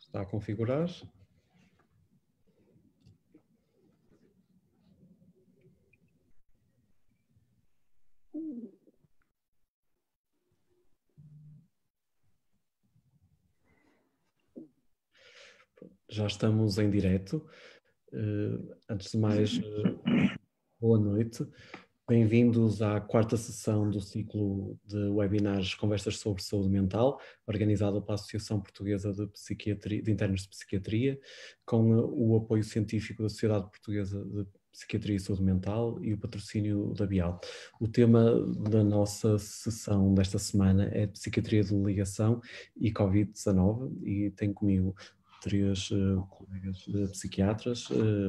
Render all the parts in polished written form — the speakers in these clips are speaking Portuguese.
Está a configurar. Já estamos em direto. Antes de mais, boa noite. Bem-vindos à quarta sessão do ciclo de webinars Conversas sobre Saúde Mental, organizada pela Associação Portuguesa de Internos de Psiquiatria, com o apoio científico da Sociedade Portuguesa de Psiquiatria e Saúde Mental e o patrocínio da Bial. O tema da nossa sessão desta semana é Psiquiatria de Ligação e Covid-19 e tenho comigo três colegas psiquiatras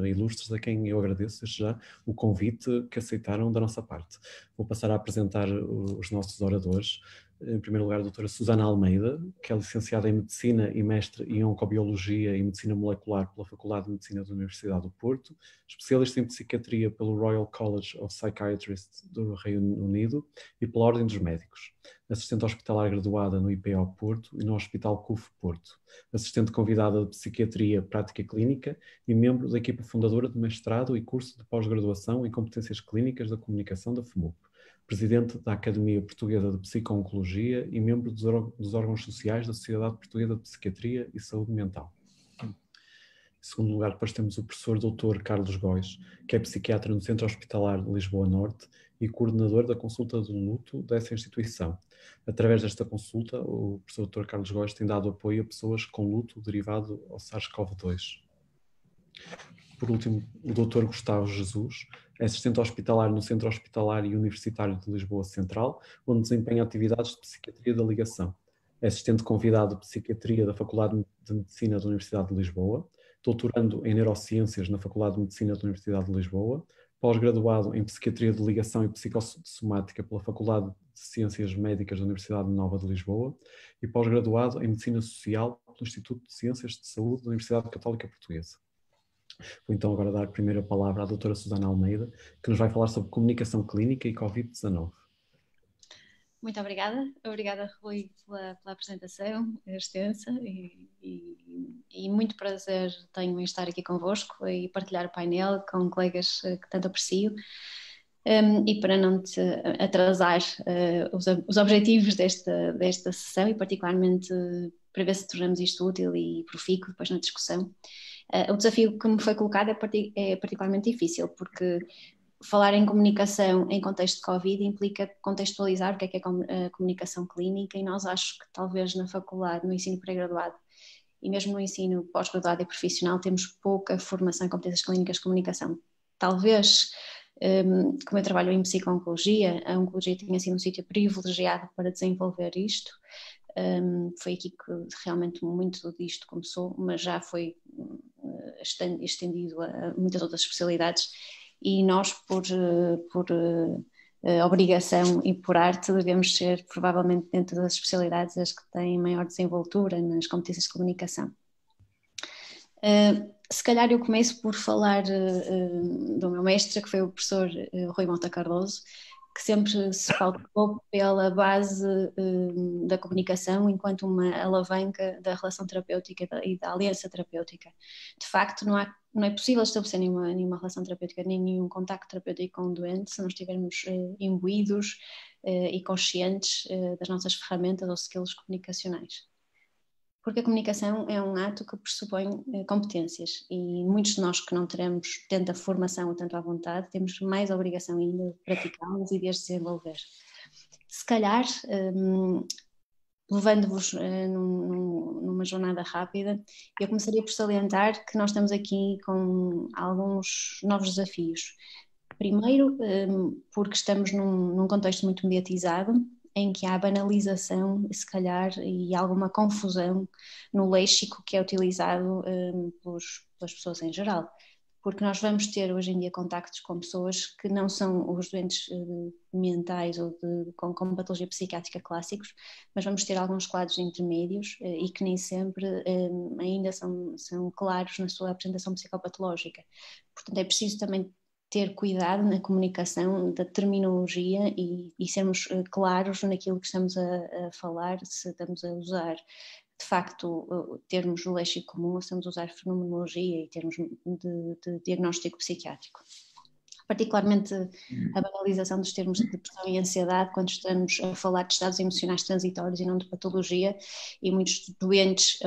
ilustres, a quem eu agradeço desde já o convite que aceitaram da nossa parte. Vou passar a apresentar os nossos oradores. Em primeiro lugar, a doutora Susana Almeida, que é licenciada em Medicina e mestre em Oncobiologia e Medicina Molecular pela Faculdade de Medicina da Universidade do Porto, especialista em Psiquiatria pelo Royal College of Psychiatrists do Reino Unido e pela Ordem dos Médicos. Assistente hospitalar graduada no IPO Porto e no Hospital CUF Porto. Assistente convidada de Psiquiatria Prática Clínica e membro da equipa fundadora de mestrado e curso de pós-graduação em Competências Clínicas da Comunicação da FMUP. Presidente da Academia Portuguesa de Psico-Oncologia e membro dos órgãos sociais da Sociedade Portuguesa de Psiquiatria e Saúde Mental. Em segundo lugar, depois temos o professor Dr. Carlos Góis, que é psiquiatra no Centro Hospitalar de Lisboa Norte e coordenador da consulta do luto dessa instituição. Através desta consulta, o professor Dr. Carlos Góis tem dado apoio a pessoas com luto derivado ao SARS-CoV-2. Por último, o Dr. Gustavo Jesus é assistente hospitalar no Centro Hospitalar e Universitário de Lisboa Central, onde desempenha atividades de psiquiatria da ligação. É assistente convidado de psiquiatria da Faculdade de Medicina da Universidade de Lisboa, doutorando em neurociências na Faculdade de Medicina da Universidade de Lisboa, pós-graduado em psiquiatria de ligação e psicossomática pela Faculdade de Ciências Médicas da Universidade Nova de Lisboa e pós-graduado em medicina social pelo Instituto de Ciências de Saúde da Universidade Católica Portuguesa. Vou então agora dar a primeira palavra à doutora Susana Almeida, que nos vai falar sobre comunicação clínica e Covid-19. Muito obrigada. Obrigada, Rui, pela apresentação extensa e muito prazer tenho em estar aqui convosco e partilhar o painel com colegas que tanto aprecio. E para não te atrasar os objetivos desta sessão e particularmente para ver se tornamos isto útil e profícuo depois na discussão. O desafio que me foi colocado é particularmente difícil, porque falar em comunicação em contexto de Covid implica contextualizar o que é a comunicação clínica e nós acho que talvez na faculdade, no ensino pré-graduado e mesmo no ensino pós-graduado e profissional temos pouca formação em competências clínicas de comunicação. Talvez, como eu trabalho em psico-oncologia, a oncologia tinha sido um sítio privilegiado para desenvolver isto. Foi aqui que realmente muito disto começou, mas já foi estendido a muitas outras especialidades e nós por obrigação e por arte devemos ser provavelmente dentro das especialidades as que têm maior desenvoltura nas competências de comunicação. Se calhar eu começo por falar do meu mestre, que foi o professor Rui Mota Cardoso, que sempre se pautou pela base da comunicação enquanto uma alavanca da relação terapêutica e da aliança terapêutica. De facto, não é possível estabelecer nenhuma relação terapêutica, nem nenhum contacto terapêutico com o doente se não estivermos imbuídos e conscientes das nossas ferramentas ou skills comunicacionais. Porque a comunicação é um ato que pressupõe competências e muitos de nós que não teremos tanta formação ou tanto à vontade, temos mais obrigação ainda de praticá-las e de as desenvolver. Se calhar, levando-vos numa jornada rápida, eu começaria por salientar que nós estamos aqui com alguns novos desafios. Primeiro, porque estamos num contexto muito mediatizado, em que há banalização, se calhar, e alguma confusão no léxico que é utilizado pelas pessoas em geral. Porque nós vamos ter hoje em dia contactos com pessoas que não são os doentes mentais ou com patologia psiquiátrica clássicos, mas vamos ter alguns quadros intermédios e que nem sempre ainda são claros na sua apresentação psicopatológica. Portanto, é preciso também ter cuidado na comunicação da terminologia e sermos claros naquilo que estamos a falar, se estamos a usar de facto, termos o léxico comum, estamos a usar fenomenologia e termos de diagnóstico psiquiátrico. Particularmente a banalização dos termos de depressão e ansiedade, quando estamos a falar de estados emocionais transitórios e não de patologia, e muitos doentes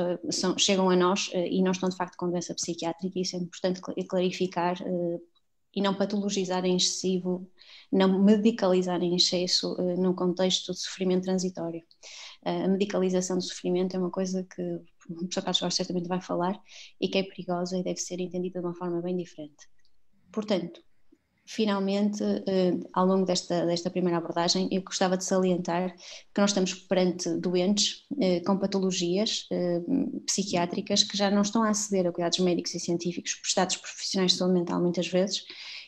chegam a nós e não estão de facto com doença psiquiátrica, e isso é importante clarificar, e não patologizar em excessivo, não medicalizar em excesso num contexto de sofrimento transitório. A medicalização do sofrimento é uma coisa que o professor Carlos Jorge certamente vai falar e que é perigosa e deve ser entendida de uma forma bem diferente. Portanto, finalmente, ao longo desta primeira abordagem, eu gostava de salientar que nós estamos perante doentes com patologias psiquiátricas que já não estão a aceder a cuidados médicos e científicos prestados por profissionais de saúde mental muitas vezes,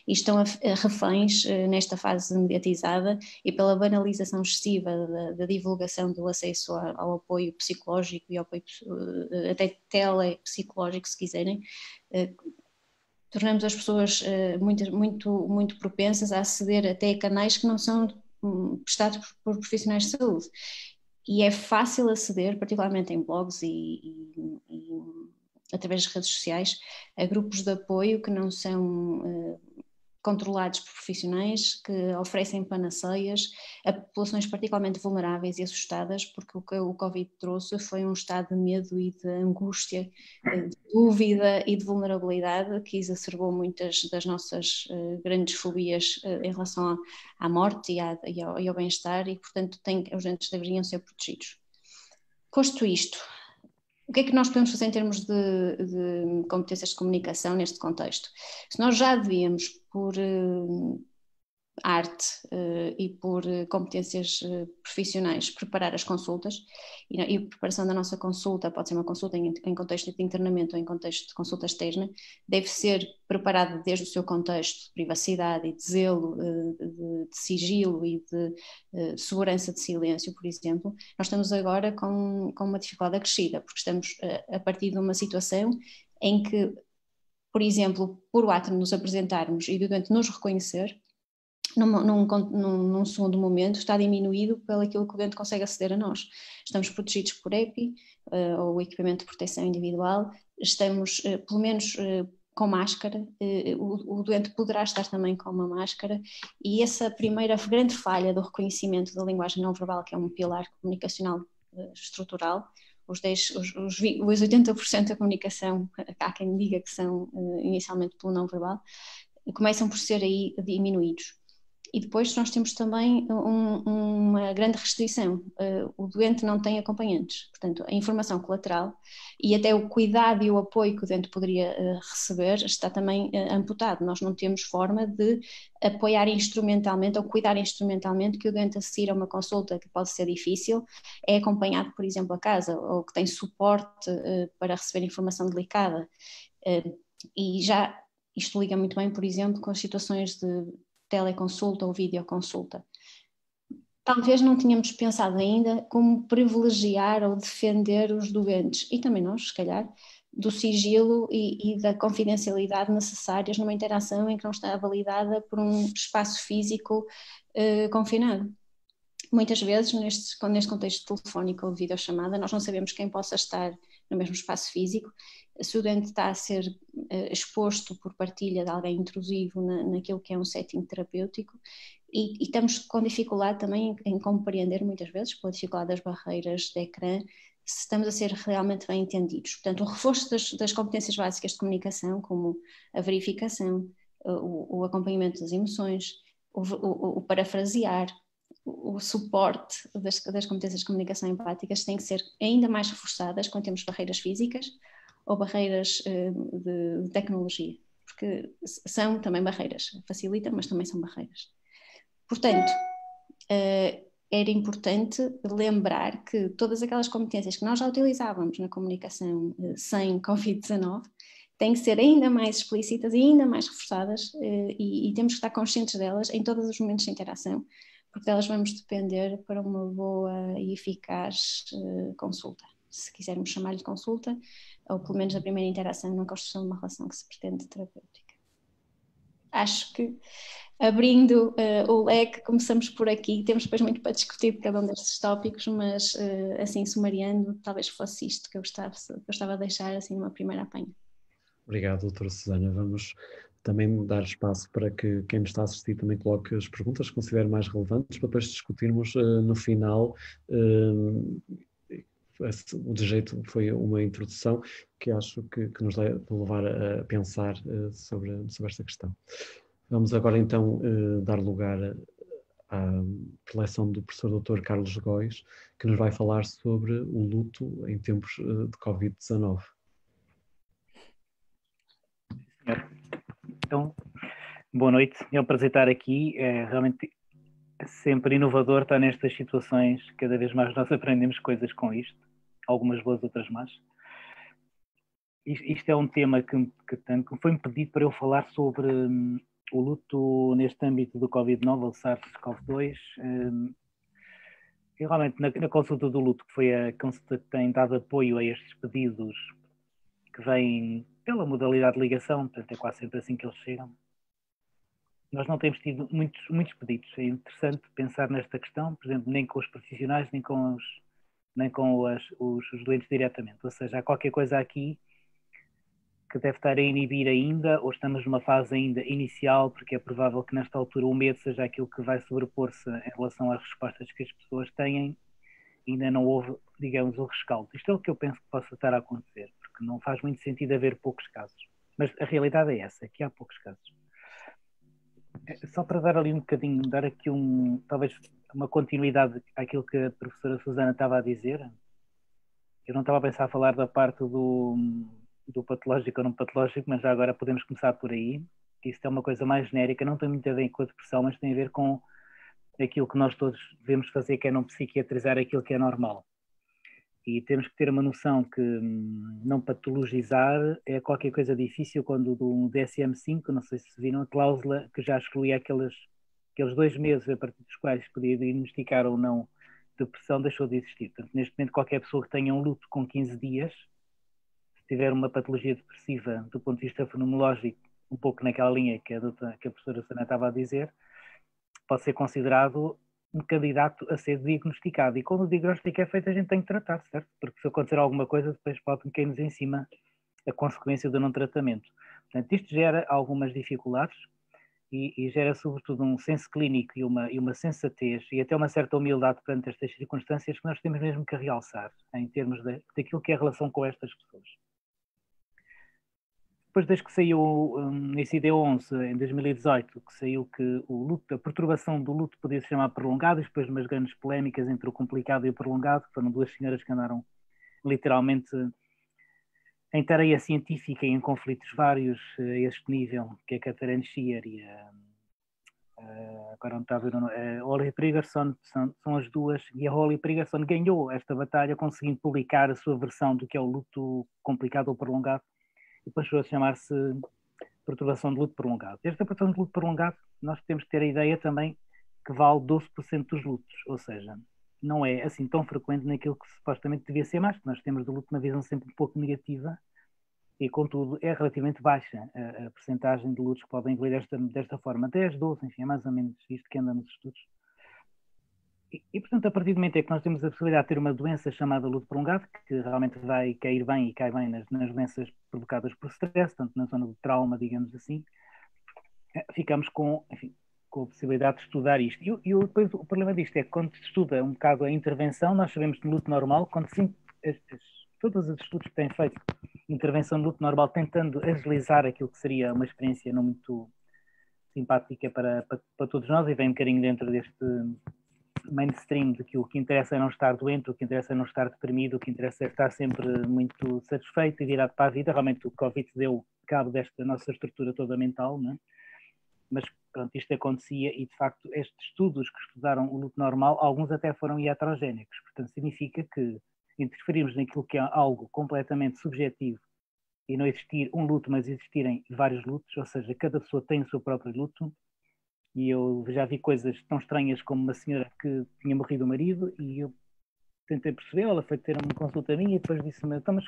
e estão reféns nesta fase mediatizada e pela banalização excessiva da divulgação do acesso ao apoio psicológico e ao apoio até telepsicológico, se quiserem. Tornamos as pessoas muito propensas a aceder até a canais que não são prestados por profissionais de saúde. E é fácil aceder, particularmente em blogs e através das redes sociais, a grupos de apoio que não são controlados por profissionais, que oferecem panaceias a populações particularmente vulneráveis e assustadas, porque o que o Covid trouxe foi um estado de medo e de angústia, de dúvida e de vulnerabilidade que exacerbou muitas das nossas grandes fobias em relação à morte e ao bem-estar, e portanto os doentes deveriam ser protegidos. Posto isto, o que é que nós podemos fazer em termos de competências de comunicação neste contexto? Se nós já devíamos, por arte e por competências profissionais, preparar as consultas, e a preparação da nossa consulta pode ser uma consulta em contexto de internamento ou em contexto de consulta externa, deve ser preparada desde o seu contexto de privacidade e de zelo, de sigilo e de segurança de silêncio, por exemplo. Nós estamos agora com uma dificuldade acrescida, porque estamos a partir de uma situação em que, por exemplo, por o ato de nos apresentarmos e do doente nos reconhecer, num segundo momento, está diminuído pelo aquilo que o doente consegue aceder a nós. Estamos protegidos por EPI, ou equipamento de proteção individual, estamos, pelo menos, com máscara, o doente poderá estar também com uma máscara, e essa primeira grande falha do reconhecimento da linguagem não verbal, que é um pilar comunicacional estrutural, os 80% da comunicação, há quem diga que são inicialmente pelo não verbal, começam por ser aí diminuídos. E depois nós temos também uma grande restrição, o doente não tem acompanhantes, portanto a informação colateral e até o cuidado e o apoio que o doente poderia receber está também amputado. Nós não temos forma de apoiar instrumentalmente ou cuidar instrumentalmente que o doente, a seguir a uma consulta que pode ser difícil, é acompanhado, por exemplo, a casa, ou que tem suporte para receber informação delicada. E já isto liga muito bem, por exemplo, com as situações de teleconsulta ou videoconsulta. Talvez não tínhamos pensado ainda como privilegiar ou defender os doentes, e também nós, se calhar, do sigilo e da confidencialidade necessárias numa interação em que não está validada por um espaço físico confinado. Muitas vezes, neste contexto telefónico ou de videochamada, nós não sabemos quem possa estar no mesmo espaço físico, se o doente está a ser exposto por partilha de alguém intrusivo naquilo que é um setting terapêutico, e estamos com dificuldade também em compreender muitas vezes, pela dificuldade das barreiras de ecrã, se estamos a ser realmente bem entendidos. Portanto, o reforço das competências básicas de comunicação, como a verificação, o acompanhamento das emoções, o parafrasear, o suporte das competências de comunicação empáticas têm que ser ainda mais reforçadas quando temos barreiras físicas ou barreiras de tecnologia, porque são também barreiras, facilitam, mas também são barreiras. Portanto, era importante lembrar que todas aquelas competências que nós já utilizávamos na comunicação sem Covid-19 têm que ser ainda mais explícitas e ainda mais reforçadas, e temos que estar conscientes delas em todos os momentos de interação, porque delas vamos depender para uma boa e eficaz consulta, se quisermos chamar-lhe consulta, ou pelo menos a primeira interação na construção de uma relação que se pretende terapêutica. Acho que abrindo o leque, começamos por aqui, temos depois muito para discutir de cada um destes tópicos, mas assim, sumariando, talvez fosse isto que eu gostava de deixar assim numa primeira apanha. Obrigado, doutora Susana. Vamos também dar espaço para que quem nos está a assistir também coloque as perguntas que considere mais relevantes para depois discutirmos no final. O jeito foi uma introdução que acho que nos deve levar a pensar sobre esta questão. Vamos agora então dar lugar à preleção do professor Dr. Carlos Góis, que nos vai falar sobre o luto em tempos de Covid-19. Então, boa noite. É um prazer estar aqui. É realmente sempre inovador estar nestas situações. Cada vez mais nós aprendemos coisas com isto. Algumas boas, outras más. Isto é um tema que foi-me pedido para eu falar sobre o luto neste âmbito do Covid-19, ou SARS-CoV-2. E realmente na consulta do luto, que foi a consulta que tem dado apoio a estes pedidos que vêm pela modalidade de ligação, portanto é quase sempre assim que eles chegam. Nós não temos tido muitos pedidos. É interessante pensar nesta questão, por exemplo, nem com os profissionais, nem com os doentes diretamente. Ou seja, há qualquer coisa aqui que deve estar a inibir ainda, ou estamos numa fase ainda inicial, porque é provável que nesta altura o medo seja aquilo que vai sobrepor-se em relação às respostas que as pessoas têm. Ainda não houve, digamos, o rescaldo. Isto é o que eu penso que possa estar a acontecer, porque não faz muito sentido haver poucos casos. Mas a realidade é essa, que há poucos casos. Só para dar ali um bocadinho, dar aqui talvez uma continuidade àquilo que a professora Susana estava a dizer. Eu não estava a pensar a falar da parte do patológico ou não patológico, mas já agora podemos começar por aí. Isto é uma coisa mais genérica, não tem muito a ver com a depressão, mas tem a ver com aquilo que nós todos devemos fazer, que é não psiquiatrizar aquilo que é normal. E temos que ter uma noção que não patologizar é qualquer coisa difícil quando do DSM-5, não sei se viram a cláusula que já excluía aqueles 2 meses a partir dos quais podia diagnosticar ou não depressão, deixou de existir. Portanto, neste momento, qualquer pessoa que tenha um luto com 15 dias, se tiver uma patologia depressiva do ponto de vista fenomenológico, um pouco naquela linha que a professora Susana estava a dizer, pode ser considerado um candidato a ser diagnosticado. E quando o diagnóstico é feito, a gente tem que tratar, certo? Porque se acontecer alguma coisa, depois pode cair-nos em cima a consequência do não tratamento. Portanto, isto gera algumas dificuldades e gera sobretudo um senso clínico e uma sensatez e até uma certa humildade perante estas circunstâncias que nós temos mesmo que realçar em termos daquilo que é a relação com estas pessoas. Depois, desde que saiu esse ID11 em 2018, que saiu que a perturbação do luto podia se chamar prolongado, e depois de umas grandes polémicas entre o complicado e o prolongado, foram 2 senhoras que andaram literalmente em tareia científica e em conflitos vários a este nível, que é a Catherine Shear e agora não está a ver, a Holly Prigerson, são as duas, e a Holly Prigerson ganhou esta batalha conseguindo publicar a sua versão do que é o luto complicado ou prolongado, e passou a chamar-se perturbação de luto prolongado. Esta perturbação de luto prolongado, nós temos que ter a ideia também que vale 12% dos lutos, ou seja, não é assim tão frequente naquilo que supostamente devia ser mais, nós temos do luto uma visão sempre um pouco negativa e, contudo, é relativamente baixa a percentagem de lutos que podem evoluir desta forma, 10, 12, enfim, é mais ou menos isto que anda nos estudos. E, portanto, a partir do momento em que nós temos a possibilidade de ter uma doença chamada luto prolongado, que realmente vai cair bem e cai bem nas doenças provocadas por stress, tanto na zona do trauma, digamos assim, ficamos com a possibilidade de estudar isto. E depois o problema disto é que quando se estuda um bocado a intervenção, nós sabemos de luto normal, quando todos os estudos que têm feito intervenção de luto normal tentando agilizar aquilo que seria uma experiência não muito simpática para todos nós, e vem um bocadinho dentro deste mainstream de que o que interessa é não estar doente, o que interessa é não estar deprimido, o que interessa é estar sempre muito satisfeito e virado para a vida. Realmente o Covid deu cabo desta nossa estrutura toda mental, não é? Mas pronto, isto acontecia e de facto estes estudos que estudaram o luto normal, alguns até foram iatrogénicos, portanto significa que interferirmos naquilo que é algo completamente subjetivo e não existir um luto, mas existirem vários lutos, ou seja, cada pessoa tem o seu próprio luto. E eu já vi coisas tão estranhas como uma senhora que tinha morrido o marido e eu tentei perceber, ela foi ter uma consulta minha e depois disse-me, então, mas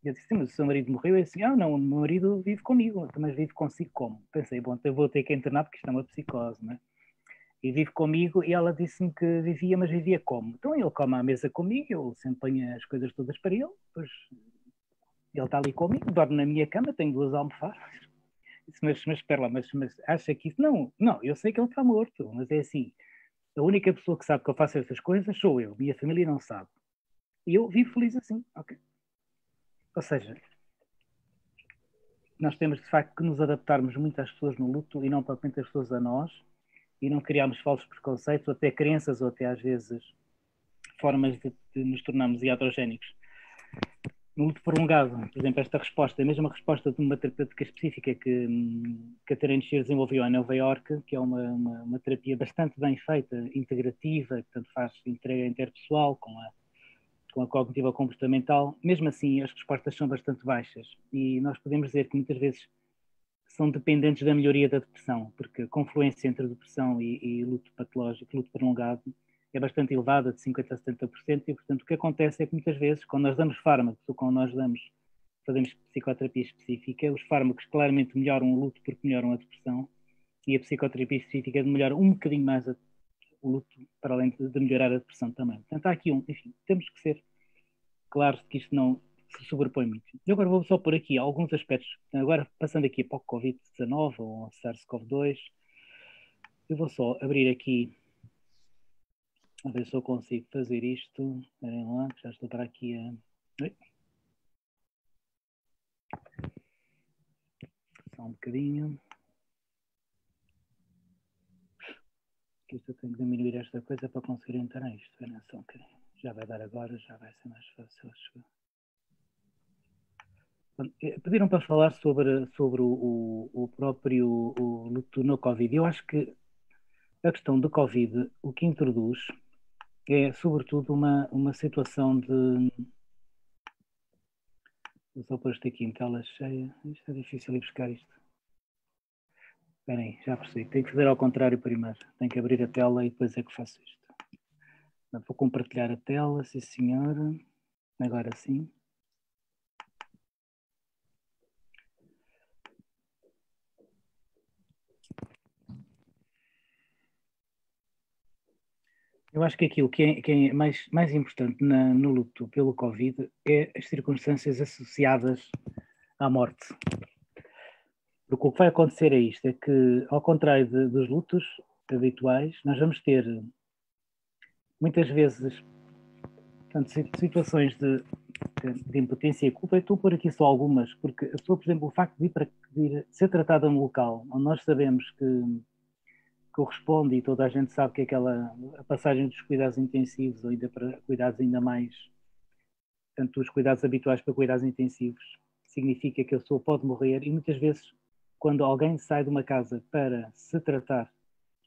E eu disse, sim, mas o seu marido morreu? E assim, não, o meu marido vive comigo, mas vive consigo como? Pensei, bom, então eu vou ter que internar porque isto é uma psicose, não é? E vive comigo, e ela disse-me que vivia, mas vivia como? Então ele come à mesa comigo, eu sempre ponho as coisas todas para ele, depois ele está ali comigo, dorme na minha cama, tenho 2 almofadas. Disse, mas espera lá, mas acha que isso... Não, eu sei que ele está morto, mas é assim, a única pessoa que sabe que eu faço essas coisas sou eu, minha família não sabe. E eu vivo feliz assim, ok? Ou seja, nós temos de facto que nos adaptarmos muito às pessoas no luto e não propriamente as pessoas a nós, e não criarmos falsos preconceitos, ou até crenças, ou até às vezes formas de nos tornarmos iatrogénicos. No luto prolongado, por exemplo, esta resposta, a mesma resposta de uma terapêutica específica que Catherine Shear desenvolveu em Nova Iorque, que é uma terapia bastante bem feita, integrativa, que tanto faz entrega interpessoal com a cognitiva comportamental. Mesmo assim, as respostas são bastante baixas e nós podemos dizer que muitas vezes são dependentes da melhoria da depressão, porque a confluência entre depressão e luto patológico, luto prolongado, é bastante elevada, de 50% a 70%, e portanto o que acontece é que muitas vezes, quando nós damos fármacos ou quando nós fazemos psicoterapia específica, os fármacos claramente melhoram o luto porque melhoram a depressão, e a psicoterapia específica melhora um bocadinho mais o luto, para além de melhorar a depressão também. Portanto, há aqui enfim, temos que ser claros que isto não se sobrepõe muito. Eu agora vou só por aqui alguns aspectos, agora passando aqui para o Covid-19 ou SARS-CoV-2, eu vou só abrir aqui, a ver se eu consigo fazer isto. Esperem lá, já estou para aqui a... Só um bocadinho. Que eu tenho que diminuir esta coisa para conseguir entrar nisto. Esperem só um bocadinho. Já vai dar agora, já vai ser mais fácil. Pediram para falar sobre o próprio luto no Covid. Eu acho que a questão do Covid, o que introduz é, sobretudo, uma situação de... Vou só pôr isto aqui em tela cheia. Isto é difícil ir buscar isto. Espera aí, já percebi. Tenho que fazer ao contrário primeiro. Tenho que abrir a tela e depois é que faço isto. Vou compartilhar a tela, sim senhora. Agora sim. Eu acho que aquilo que é mais importante no luto pelo Covid é as circunstâncias associadas à morte. Porque o que vai acontecer é isto, é que, ao contrário dos lutos habituais, nós vamos ter, muitas vezes, portanto, situações de impotência e culpa. Eu estou por aqui só algumas, porque a pessoa, por exemplo, o facto de ir ser tratada num local onde nós sabemos que corresponde, e toda a gente sabe que a passagem dos cuidados intensivos ou ainda para cuidados ainda mais, tanto os cuidados habituais para cuidados intensivos, significa que a pessoa pode morrer, e muitas vezes quando alguém sai de uma casa para se tratar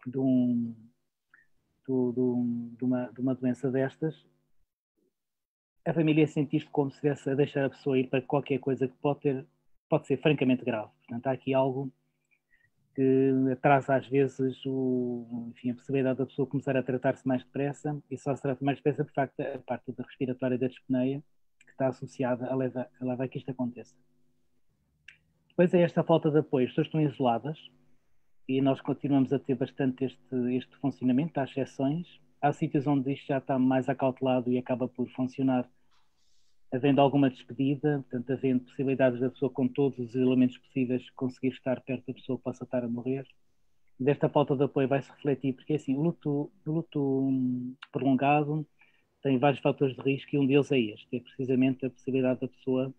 de uma doença destas, a família sente isto como se estivesse a deixar a pessoa ir para qualquer coisa que pode ser francamente grave. Portanto, há aqui algo que atrasa às vezes a possibilidade da pessoa começar a tratar-se mais depressa, e só se trata mais depressa por facto a parte da respiratória da dispneia que está associada a levar a que isto aconteça. Depois é esta falta de apoio, as pessoas estão isoladas e nós continuamos a ter bastante este funcionamento, há exceções, há sítios onde isto já está mais acautelado e acaba por funcionar havendo alguma despedida, portanto, havendo possibilidades da pessoa com todos os elementos possíveis conseguir estar perto da pessoa que possa estar a morrer. Desta falta de apoio vai-se refletir, porque assim, o luto prolongado tem vários fatores de risco e um deles é este, é precisamente a possibilidade da pessoa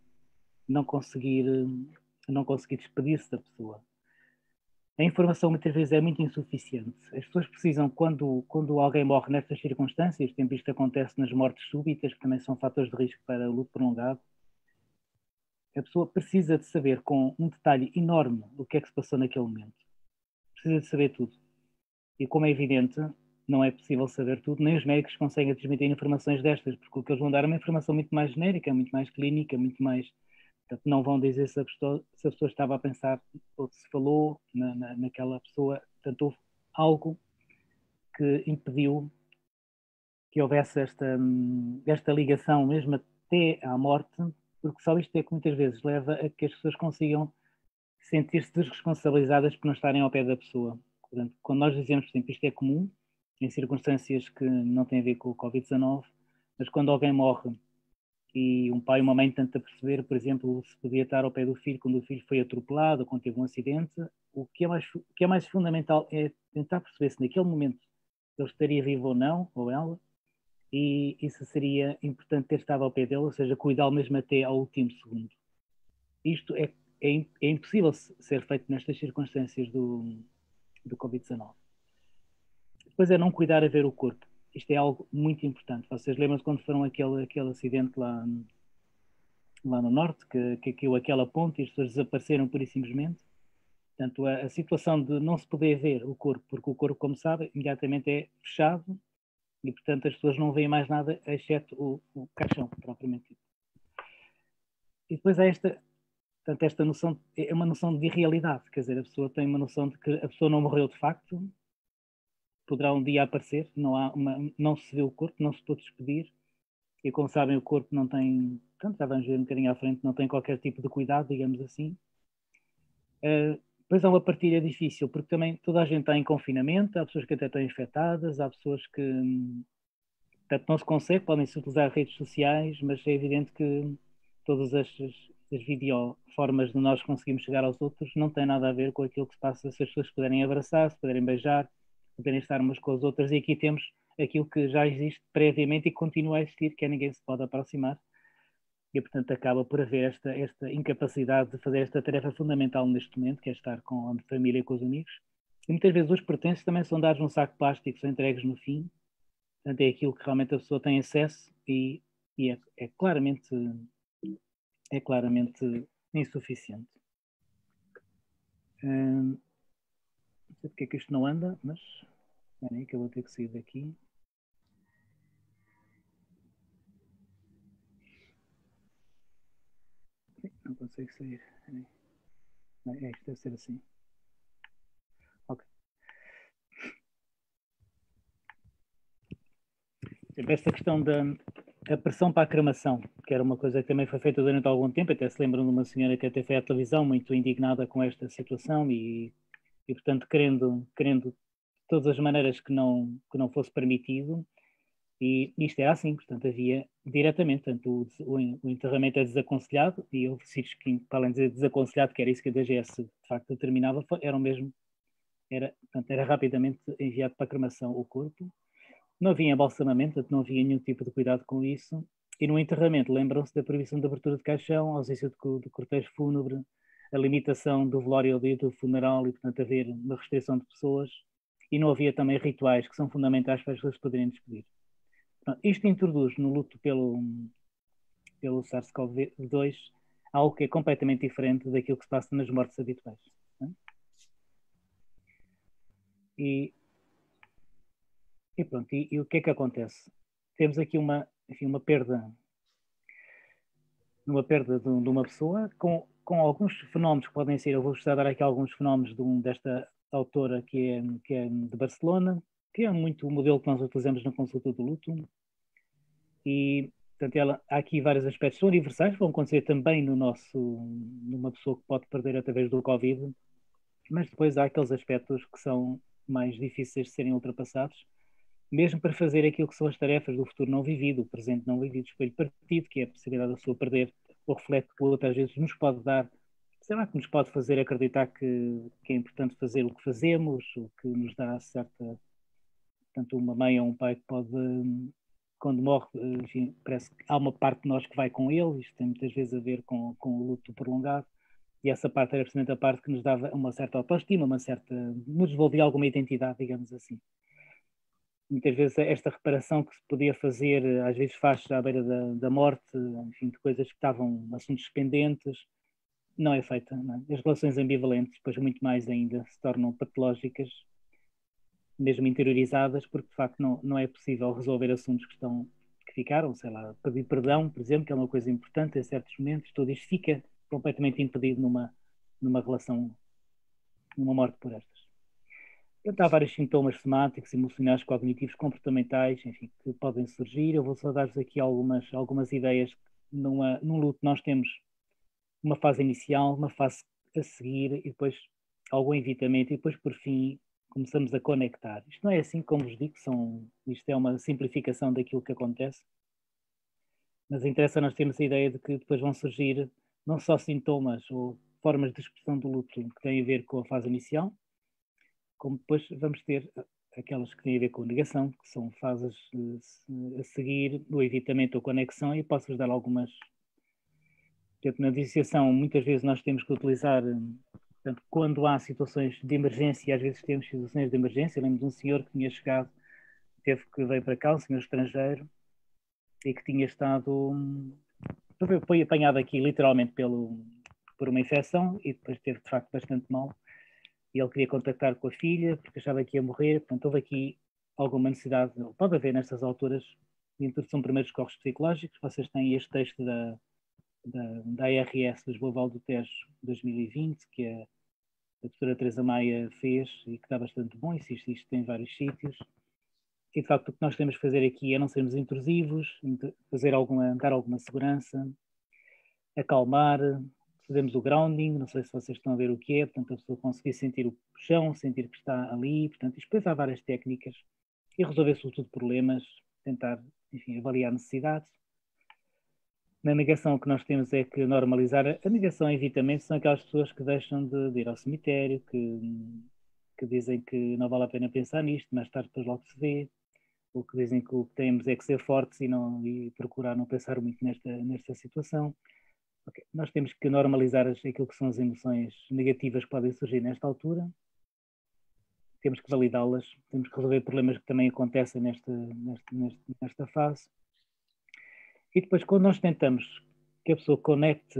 não conseguir despedir-se da pessoa. A informação muitas vezes é muito insuficiente. As pessoas precisam, quando alguém morre nestas circunstâncias, tempo isto acontece nas mortes súbitas, que também são fatores de risco para o luto prolongado, a pessoa precisa de saber com um detalhe enorme o que é que se passou naquele momento. Precisa de saber tudo. E como é evidente, não é possível saber tudo, nem os médicos conseguem transmitir informações destas, porque o que eles vão dar é uma informação muito mais genérica, muito mais clínica, muito mais... Portanto, não vão dizer se a pessoa estava a pensar ou se falou naquela pessoa. Portanto, houve algo que impediu que houvesse esta ligação, mesmo até à morte, porque só isto é que muitas vezes leva a que as pessoas consigam sentir-se desresponsabilizadas por não estarem ao pé da pessoa. Portanto, quando nós dizemos, por exemplo, isto é comum, em circunstâncias que não têm a ver com o Covid-19, mas quando alguém morre e um pai ou uma mãe tenta perceber, por exemplo, se podia estar ao pé do filho quando o filho foi atropelado ou quando teve um acidente, o que é mais fundamental é tentar perceber se naquele momento ele estaria vivo ou não, ou ela, e isso seria importante ter estado ao pé dele, ou seja, cuidá-lo mesmo até ao último segundo. Isto é impossível ser feito nestas circunstâncias do Covid-19. Depois é não cuidar a ver o corpo. Isto é algo muito importante. Vocês lembram-se quando foram aquele acidente lá no norte, que caiu aquela ponte e as pessoas desapareceram pura e simplesmente? Portanto, a situação de não se poder ver o corpo, porque o corpo, como sabe, imediatamente é fechado e, portanto, as pessoas não veem mais nada, exceto o caixão, propriamente dito. E depois há esta noção, é uma noção de irrealidade, quer dizer, a pessoa tem uma noção de que a pessoa não morreu de facto, poderá um dia aparecer, não se vê o corpo, não se pode despedir, e como sabem o corpo não tem, portanto já vamos ver um bocadinho à frente, não tem qualquer tipo de cuidado, digamos assim. Depois há uma partilha difícil, porque também toda a gente está em confinamento, há pessoas que até estão infectadas, há pessoas que portanto, não se consegue, podem-se utilizar redes sociais, mas é evidente que todas as videoformas de nós conseguimos chegar aos outros não tem nada a ver com aquilo que se passa, se as pessoas puderem abraçar, se puderem beijar, poderem estar umas com as outras, e aqui temos aquilo que já existe previamente e continua a existir, que é ninguém se pode aproximar, e portanto acaba por haver esta incapacidade de fazer esta tarefa fundamental neste momento, que é estar com a família e com os amigos. E muitas vezes os pertences também são dados num saco de plástico, são entregues no fim, portanto é aquilo que realmente a pessoa tem acesso e é claramente insuficiente. Não sei porque é que isto não anda, mas espera aí que eu vou ter que sair daqui. Não consigo sair. Isto deve ser assim. Ok. Esta questão da pressão para a cremação, que era uma coisa que também foi feita durante algum tempo, até se lembram de uma senhora que até foi à televisão muito indignada com esta situação e portanto, querendo de todas as maneiras que não fosse permitido, e isto era assim, portanto, havia diretamente, portanto, o enterramento é desaconselhado, e houve sítios que, para além de dizer desaconselhado, que era isso que a DGS de facto determinava, era rapidamente enviado para a cremação o corpo. Não havia embalsamamento, portanto, não havia nenhum tipo de cuidado com isso, e no enterramento lembram-se da proibição de abertura de caixão, a ausência de cortejo fúnebre, a limitação do velório ao dia do funeral e, portanto, haver uma restrição de pessoas, e não havia também rituais que são fundamentais para as pessoas poderem despedir. Pronto, isto introduz no luto pelo SARS-CoV-2 algo que é completamente diferente daquilo que se passa nas mortes habituais. Não é? E pronto, e o que é que acontece? Temos aqui uma perda de uma pessoa com alguns fenómenos que podem ser, eu vou dar aqui alguns fenómenos desta autora que é de Barcelona, que é muito o modelo que nós utilizamos na consulta do luto, e portanto há aqui vários aspectos que são universais, vão acontecer também numa pessoa que pode perder através do Covid, mas depois há aqueles aspectos que são mais difíceis de serem ultrapassados, mesmo para fazer aquilo que são as tarefas do futuro não vivido, o presente não vivido, o espelho partido, que é a possibilidade da pessoa perder o reflexo que o outro às vezes nos pode dar, sei lá, que nos pode fazer acreditar que é importante fazer o que fazemos, o que nos dá certa, tanto uma mãe ou um pai que pode, quando morre, enfim, parece que há uma parte de nós que vai com ele, isto tem muitas vezes a ver com o luto prolongado, e essa parte era precisamente a parte que nos dava uma certa autoestima, nos devolvia alguma identidade, digamos assim. Muitas vezes esta reparação que se podia fazer, às vezes faz à beira da morte, enfim, de coisas que estavam assuntos pendentes, não é feita. Não é? As relações ambivalentes, depois muito mais ainda, se tornam patológicas, mesmo interiorizadas, porque de facto não é possível resolver assuntos que ficaram, sei lá, pedir perdão, por exemplo, que é uma coisa importante em certos momentos, tudo isto fica completamente impedido numa relação, numa morte por estas. Há vários sintomas somáticos, emocionais, cognitivos, comportamentais, enfim, que podem surgir. Eu vou só dar-vos aqui algumas ideias num luto nós temos uma fase inicial, uma fase a seguir e depois algum evitamento e depois por fim começamos a conectar. Isto não é assim como vos digo, isto é uma simplificação daquilo que acontece, mas interessa nós termos a ideia de que depois vão surgir não só sintomas ou formas de expressão do luto que têm a ver com a fase inicial, como depois vamos ter aquelas que têm a ver com a negação, que são fases a seguir, o evitamento ou conexão, e posso-vos dar algumas. Portanto, na dissociação, muitas vezes nós temos que utilizar, portanto, quando há situações de emergência, às vezes temos situações de emergência. Eu lembro de um senhor que tinha chegado, veio para cá, um senhor estrangeiro, e que tinha estado, foi apanhado aqui literalmente por uma infecção e depois esteve de facto bastante mal. E ele queria contactar com a filha porque achava que ia morrer. Portanto, houve aqui alguma necessidade, pode haver nestas alturas, de introdução de primeiros socorros psicológicos. Vocês têm este texto da ARS Lisboa Vale do Tejo 2020, que a doutora Teresa Maia fez e que está bastante bom. Isto tem vários sítios. E de facto o que nós temos que fazer aqui é não sermos intrusivos, dar alguma segurança, acalmar, fazemos o grounding, não sei se vocês estão a ver o que é, portanto a pessoa conseguir sentir o chão, sentir que está ali, portanto depois há várias técnicas e resolver sobretudo problemas, tentar, enfim, avaliar necessidades. Na negação o que nós temos é que normalizar, a negação e evitamento são aquelas pessoas que deixam de ir ao cemitério, que dizem que não vale a pena pensar nisto, mais tarde depois logo se vê, ou que dizem que o que temos é que ser fortes e procurar não pensar muito nesta situação. Okay. Nós temos que normalizar aquilo que são as emoções negativas que podem surgir nesta altura, temos que validá-las, temos que resolver problemas que também acontecem nesta fase. E depois, quando nós tentamos que a pessoa conecte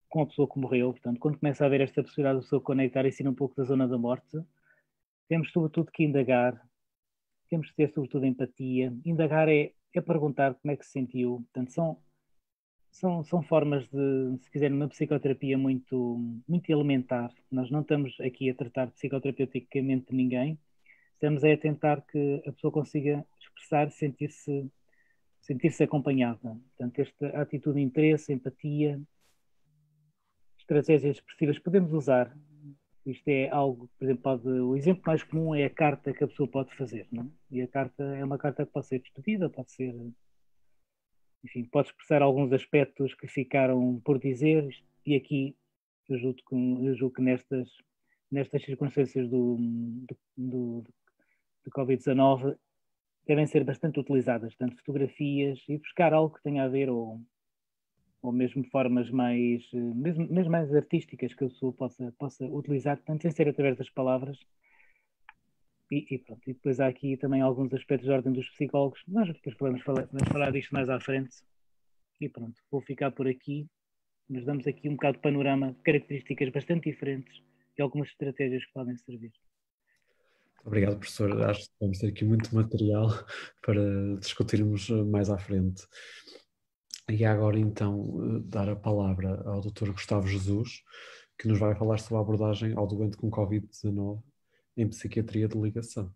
com a pessoa que morreu, portanto, quando começa a haver esta possibilidade de a pessoa conectar e sair um pouco da zona da morte, temos sobretudo que indagar, temos que ter sobretudo empatia. Indagar é perguntar como é que se sentiu. Portanto, são formas de, se quiserem, uma psicoterapia muito, muito elementar. Nós não estamos aqui a tratar psicoterapeuticamente de ninguém, estamos a tentar que a pessoa consiga expressar, sentir-se acompanhada. Portanto, esta atitude de interesse, empatia, estratégias expressivas podemos usar. Isto é algo, por exemplo, o exemplo mais comum é a carta que a pessoa pode fazer, não é? E a carta é uma carta que pode ser despedida, pode ser, enfim, pode expressar alguns aspectos que ficaram por dizer, e aqui eu julgo que nestas circunstâncias do Covid-19 devem ser bastante utilizadas, tanto fotografias e buscar algo que tenha a ver ou mesmo formas mesmo mais artísticas que a pessoa possa utilizar, portanto, sem ser através das palavras. E pronto, e depois há aqui também alguns aspectos de ordem dos psicólogos. Nós depois vamos falar disto mais à frente. E pronto, vou ficar por aqui. Mas damos aqui um bocado de panorama, de características bastante diferentes e algumas estratégias que podem servir. Obrigado, professor. Acho que vamos ter aqui muito material para discutirmos mais à frente. E agora, então, dar a palavra ao Dr. Gustavo Jesus, que nos vai falar sobre a abordagem ao doente com Covid-19 em psiquiatria de ligação.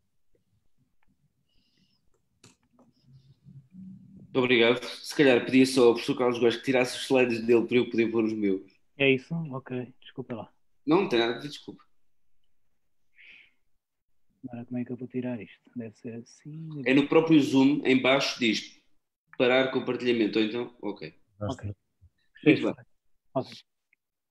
Muito obrigado. Se calhar pedia só ao professor Carlos Góes que tirasse os slides dele para eu poder pôr os meus. É isso? Ok, desculpa lá. Não tem nada de desculpa. Agora como é que eu vou tirar isto? Deve ser assim. É no próprio Zoom, em baixo diz parar compartilhamento, ou então, ok. Ok. Muito bem. Okay.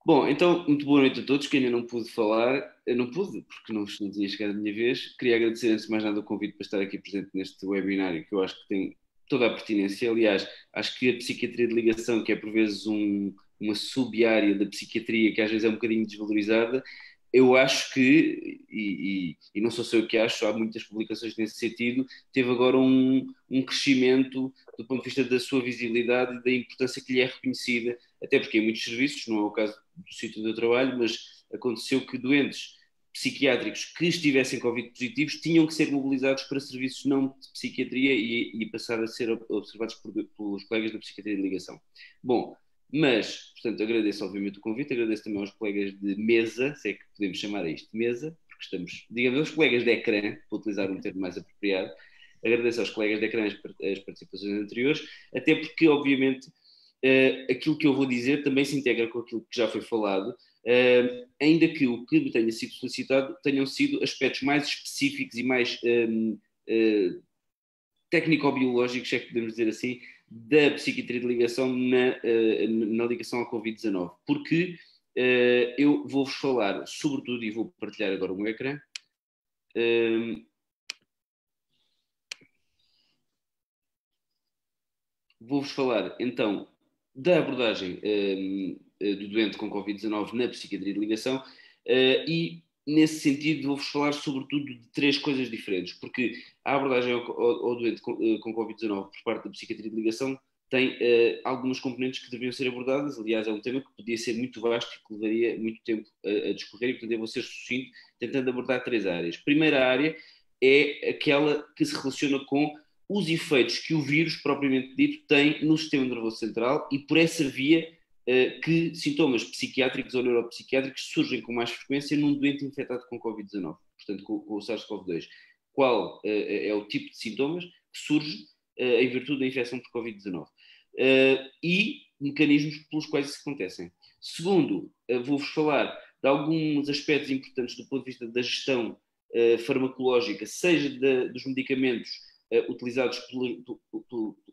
Bom, então, muito boa noite a todos, que ainda não pude falar. Eu não pude, porque não tinha chegado a minha vez. Queria agradecer, antes de mais nada, o convite para estar aqui presente neste webinário, que eu acho que tem toda a pertinência. Aliás, acho que a psiquiatria de ligação, que é por vezes uma sub-área da psiquiatria, que às vezes é um bocadinho desvalorizada, eu acho que, e não sou só eu que acho, há muitas publicações nesse sentido, teve agora um crescimento do ponto de vista da sua visibilidade e da importância que lhe é reconhecida, até porque em muitos serviços, não é o caso do sítio do trabalho, mas aconteceu que doentes psiquiátricos que estivessem Covid positivos tinham que ser mobilizados para serviços não de psiquiatria e passar a ser observados pelos colegas da psiquiatria de ligação. Bom, mas, portanto, agradeço obviamente o convite, agradeço também aos colegas de mesa, se é que podemos chamar a isto de mesa, porque estamos, digamos, aos colegas de ecrã, para utilizar um termo mais apropriado, agradeço aos colegas de ecrã as participações anteriores, até porque, obviamente, aquilo que eu vou dizer também se integra com aquilo que já foi falado, ainda que o que tenha sido solicitado tenham sido aspectos mais específicos e mais técnico-biológicos, é que podemos dizer assim, da psiquiatria de ligação na ligação à Covid-19. Porque eu vou-vos falar, sobretudo, e vou partilhar agora o meu ecrã, vou-vos falar, então, da abordagem do doente com Covid-19 na psiquiatria de ligação e, nesse sentido, vou-vos falar, sobretudo, de 3 coisas diferentes, porque a abordagem ao doente com Covid-19 por parte da psiquiatria de ligação tem algumas componentes que deviam ser abordadas. Aliás, é um tema que podia ser muito vasto e que levaria muito tempo a discorrer, e, portanto, eu vou ser sucinto, tentando abordar 3 áreas. A primeira área é aquela que se relaciona com os efeitos que o vírus, propriamente dito, tem no sistema nervoso central e por essa via que sintomas psiquiátricos ou neuropsiquiátricos surgem com mais frequência num doente infectado com Covid-19, portanto com o SARS-CoV-2. Qual é o tipo de sintomas que surge em virtude da infecção por Covid-19 e mecanismos pelos quais isso acontecem. Segundo, vou-vos falar de alguns aspectos importantes do ponto de vista da gestão farmacológica, seja dos medicamentos utilizados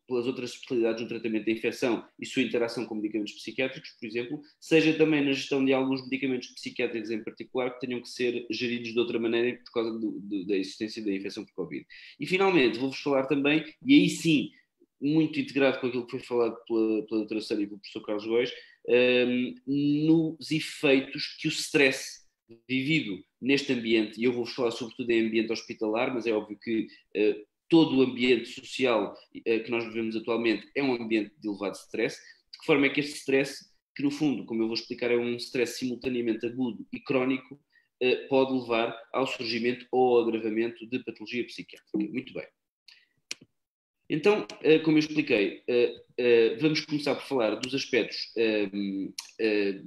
pelas outras especialidades no tratamento da infecção e sua interação com medicamentos psiquiátricos, por exemplo, seja também na gestão de alguns medicamentos psiquiátricos em particular que tenham que ser geridos de outra maneira por causa da existência da infecção por Covid. E finalmente vou-vos falar também, e aí sim, muito integrado com aquilo que foi falado pela doutora Sânia e pelo professor Carlos Góes, nos efeitos que o stress vivido neste ambiente, e eu vou-vos falar sobretudo em ambiente hospitalar, mas é óbvio que todo o ambiente social que nós vivemos atualmente é um ambiente de elevado stress, de que forma é que este stress, que no fundo, como eu vou explicar, é um stress simultaneamente agudo e crónico, pode levar ao surgimento ou ao agravamento de patologia psiquiátrica. Muito bem. Então, como eu expliquei, vamos começar por falar dos aspectos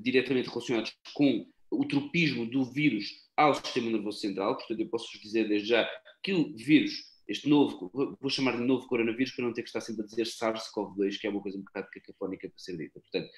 diretamente relacionados com o tropismo do vírus ao sistema nervoso central. Portanto, eu posso dizer desde já que o vírus, este novo, vou chamar de novo coronavírus para não ter que estar sempre a dizer SARS-CoV-2, que é uma coisa um bocado cacafónica para ser dita. Portanto,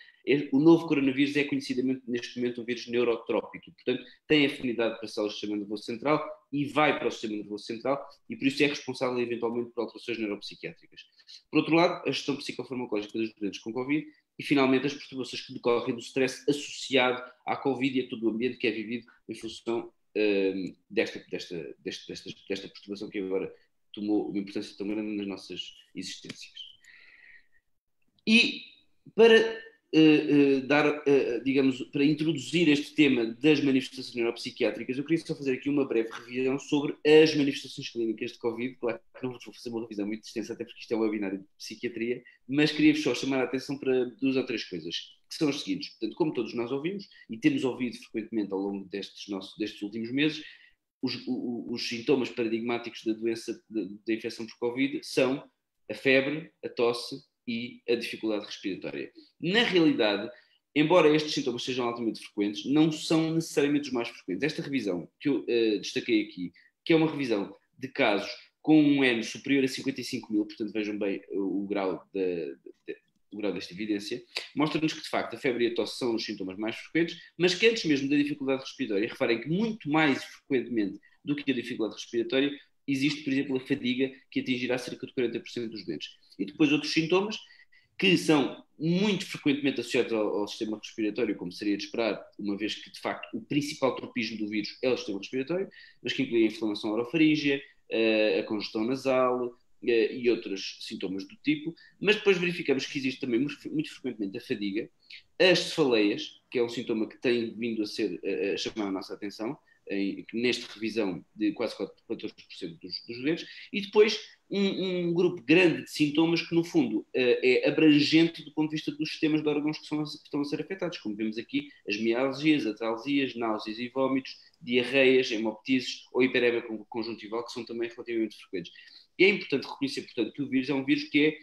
o novo coronavírus é conhecidamente neste momento um vírus neurotrópico, portanto, tem afinidade para células do sistema nervoso central e vai para o sistema nervoso central e por isso é responsável eventualmente por alterações neuropsiquiátricas. Por outro lado, a gestão psicofarmacológica dos doentes com Covid e finalmente as perturbações que decorrem do stress associado à Covid e a todo o ambiente que é vivido em função desta perturbação que agora tomou uma importância tão grande nas nossas existências. E para digamos, para introduzir este tema das manifestações neuropsiquiátricas, eu queria só fazer aqui uma breve revisão sobre as manifestações clínicas de Covid. Claro que não vou fazer uma revisão muito extensa, até porque isto é um webinário de psiquiatria, mas queria-vos só chamar a atenção para 2 ou 3 coisas, que são as seguintes. Portanto, como todos nós ouvimos, e temos ouvido frequentemente ao longo destes últimos meses, os sintomas paradigmáticos da doença, da infecção por Covid, são a febre, a tosse e a dificuldade respiratória. Na realidade, embora estes sintomas sejam altamente frequentes, não são necessariamente os mais frequentes. Esta revisão que eu destaquei aqui, que é uma revisão de casos com um N superior a 55 mil, portanto vejam bem o grau desta evidência, mostra-nos que de facto a febre e a tosse são os sintomas mais frequentes, mas que antes mesmo da dificuldade respiratória, reparem que muito mais frequentemente do que a dificuldade respiratória, existe, por exemplo, a fadiga, que atingirá cerca de 40% dos doentes. E depois outros sintomas que são muito frequentemente associados ao sistema respiratório, como seria de esperar, uma vez que, de facto, o principal tropismo do vírus é o sistema respiratório, mas que incluem a inflamação orofaríngea, a congestão nasal e outros sintomas do tipo. Mas depois verificamos que existe também muito frequentemente a fadiga, as cefaleias, que é um sintoma que tem vindo a chamar a nossa atenção, nesta revisão de quase 14% dos doentes, e depois um grupo grande de sintomas que, no fundo, é abrangente do ponto de vista dos sistemas de órgãos que estão a ser afetados, como vemos aqui, as mialgias, atalsias, náuseas e vômitos, diarreias, hemoptises ou hiperemia conjuntival, que são também relativamente frequentes. E é importante reconhecer, portanto, que o vírus é um vírus que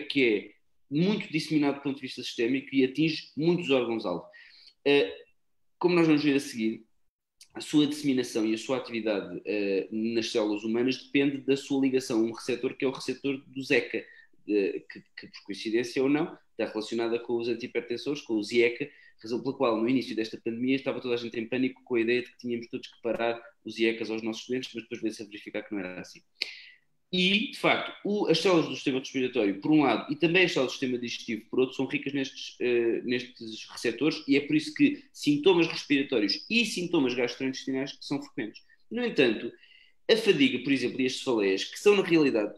é muito disseminado do ponto de vista sistémico e atinge muitos órgãos-alvo. Como nós vamos ver a seguir, a sua disseminação e a sua atividade nas células humanas depende da sua ligação a um receptor que é o receptor do Zika, que por coincidência ou não, está relacionada com os antihipertensores, com os IECA, razão pela qual no início desta pandemia estava toda a gente em pânico com a ideia de que tínhamos todos que parar os IECAs aos nossos doentes, mas depois veio-se a verificar que não era assim. E, de facto, as células do sistema respiratório, por um lado, e também as células do sistema digestivo, por outro, são ricas nestes receptores, e é por isso que sintomas respiratórios e sintomas gastrointestinais são frequentes. No entanto, a fadiga, por exemplo, e as cefaleias, que são, na realidade,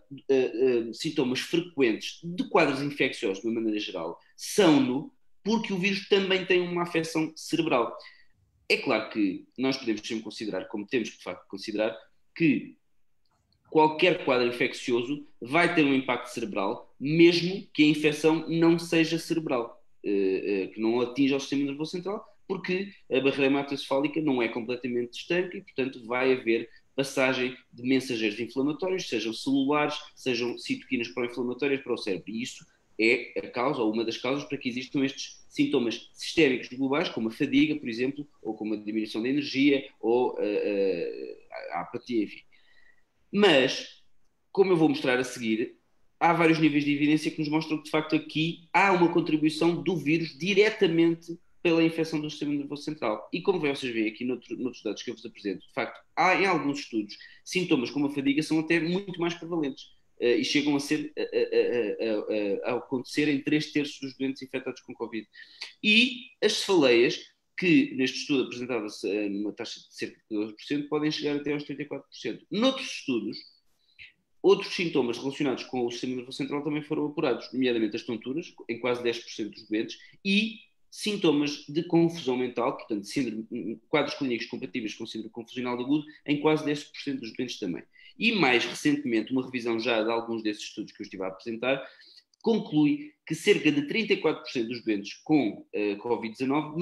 sintomas frequentes de quadros infecciosos, de uma maneira geral, são-no porque o vírus também tem uma afecção cerebral. É claro que nós podemos sempre considerar, como temos de facto considerar, que qualquer quadro infeccioso vai ter um impacto cerebral, mesmo que a infecção não seja cerebral, que não atinja o sistema nervoso central, porque a barreira hematocefálica não é completamente estanque e, portanto, vai haver passagem de mensageiros inflamatórios, sejam celulares, sejam citoquinas pró-inflamatórias para o cérebro. E isso é a causa, ou uma das causas, para que existam estes sintomas sistémicos globais, como a fadiga, por exemplo, ou como a diminuição da energia, ou a apatia, enfim. Mas, como eu vou mostrar a seguir, há vários níveis de evidência que nos mostram que, de facto, aqui há uma contribuição do vírus diretamente pela infecção do sistema nervoso central. E como vocês veem aqui noutros dados que eu vos apresento, de facto, há em alguns estudos sintomas como a fadiga são até muito mais prevalentes e chegam a ser a acontecer em 3/3 dos doentes infectados com Covid. E as cefaleias, que neste estudo apresentava-se numa taxa de cerca de 12%, podem chegar até aos 34%. Noutros estudos, outros sintomas relacionados com o sistema nervoso central também foram apurados, nomeadamente as tonturas, em quase 10% dos doentes, e sintomas de confusão mental, portanto, quadros clínicos compatíveis com síndrome confusional agudo, em quase 10% dos doentes também. E mais recentemente, uma revisão já de alguns desses estudos que eu estive a apresentar, conclui que cerca de 34% dos doentes com Covid-19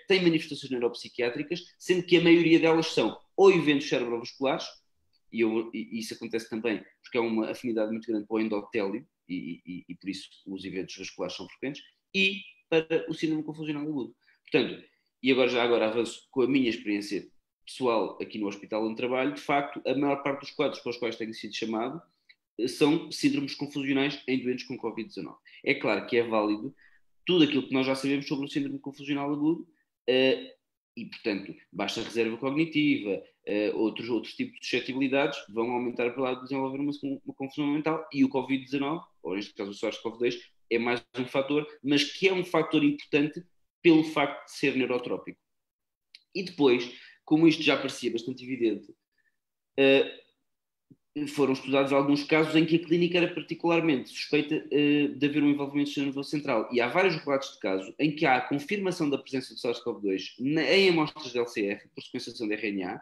têm manifestações neuropsiquiátricas, sendo que a maioria delas são ou eventos cerebrovasculares, e isso acontece também porque há uma afinidade muito grande para o endotélio, e por isso os eventos vasculares são frequentes, e para o síndrome confusional agudo. Portanto, e agora avanço com a minha experiência pessoal aqui no hospital onde trabalho, de facto, a maior parte dos quadros para os quais tenho sido chamado são síndromes confusionais em doentes com Covid-19. É claro que é válido tudo aquilo que nós já sabemos sobre o síndrome confusional agudo e, portanto, baixa reserva cognitiva, outros tipos de suscetibilidades vão aumentar para lá de desenvolver uma confusão mental, e o Covid-19, ou neste caso o SARS-CoV-2, é mais um fator, mas que é um fator importante pelo facto de ser neurotrópico. E depois, como isto já parecia bastante evidente, foram estudados alguns casos em que a clínica era particularmente suspeita de haver um envolvimento do sistema nervoso central. E há vários relatos de casos em que há a confirmação da presença do SARS-CoV-2 em amostras de LCR, por sequenciação de RNA,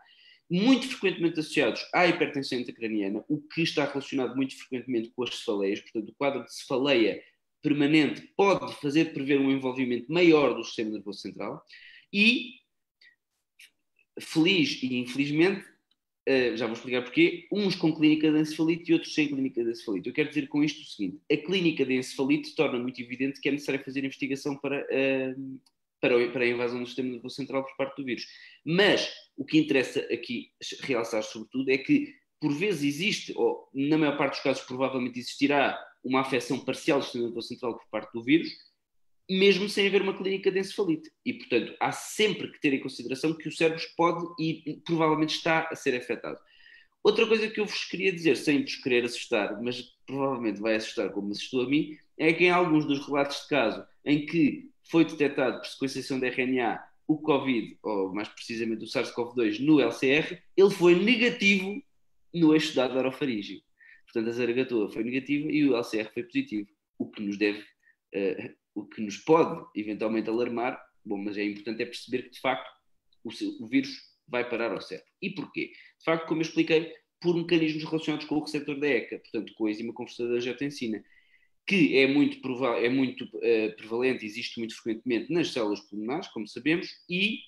muito frequentemente associados à hipertensão intracraniana, o que está relacionado muito frequentemente com as cefaleias. Portanto, o quadro de cefaleia permanente pode fazer prever um envolvimento maior do sistema nervoso central. E, feliz e infelizmente, já vou explicar porquê, uns com clínica de encefalite e outros sem clínica de encefalite. Eu quero dizer com isto o seguinte: a clínica de encefalite torna muito evidente que é necessário fazer investigação para a invasão do sistema nervoso central por parte do vírus. Mas o que interessa aqui realçar sobretudo é que por vezes existe, ou na maior parte dos casos provavelmente existirá, uma afecção parcial do sistema nervoso central por parte do vírus, mesmo sem haver uma clínica de encefalite. E, portanto, há sempre que ter em consideração que o cérebro pode e provavelmente está a ser afetado. Outra coisa que eu vos queria dizer, sem vos querer assustar, mas provavelmente vai assustar como me assustou a mim, é que em alguns dos relatos de caso em que foi detectado por sequenciação de RNA o Covid, ou mais precisamente o SARS-CoV-2 no LCR, ele foi negativo no eixo dado orofaríngeo. Portanto, a zaragatoa foi negativa e o LCR foi positivo, o que nos pode eventualmente alarmar. Bom, mas é importante perceber que, de facto, o vírus vai parar ao cérebro. E porquê? De facto, como eu expliquei, por mecanismos relacionados com o receptor da ECA, portanto, com a enzima convertedora de angiotensina, que é muito prevalente, existe muito frequentemente nas células pulmonares, como sabemos, e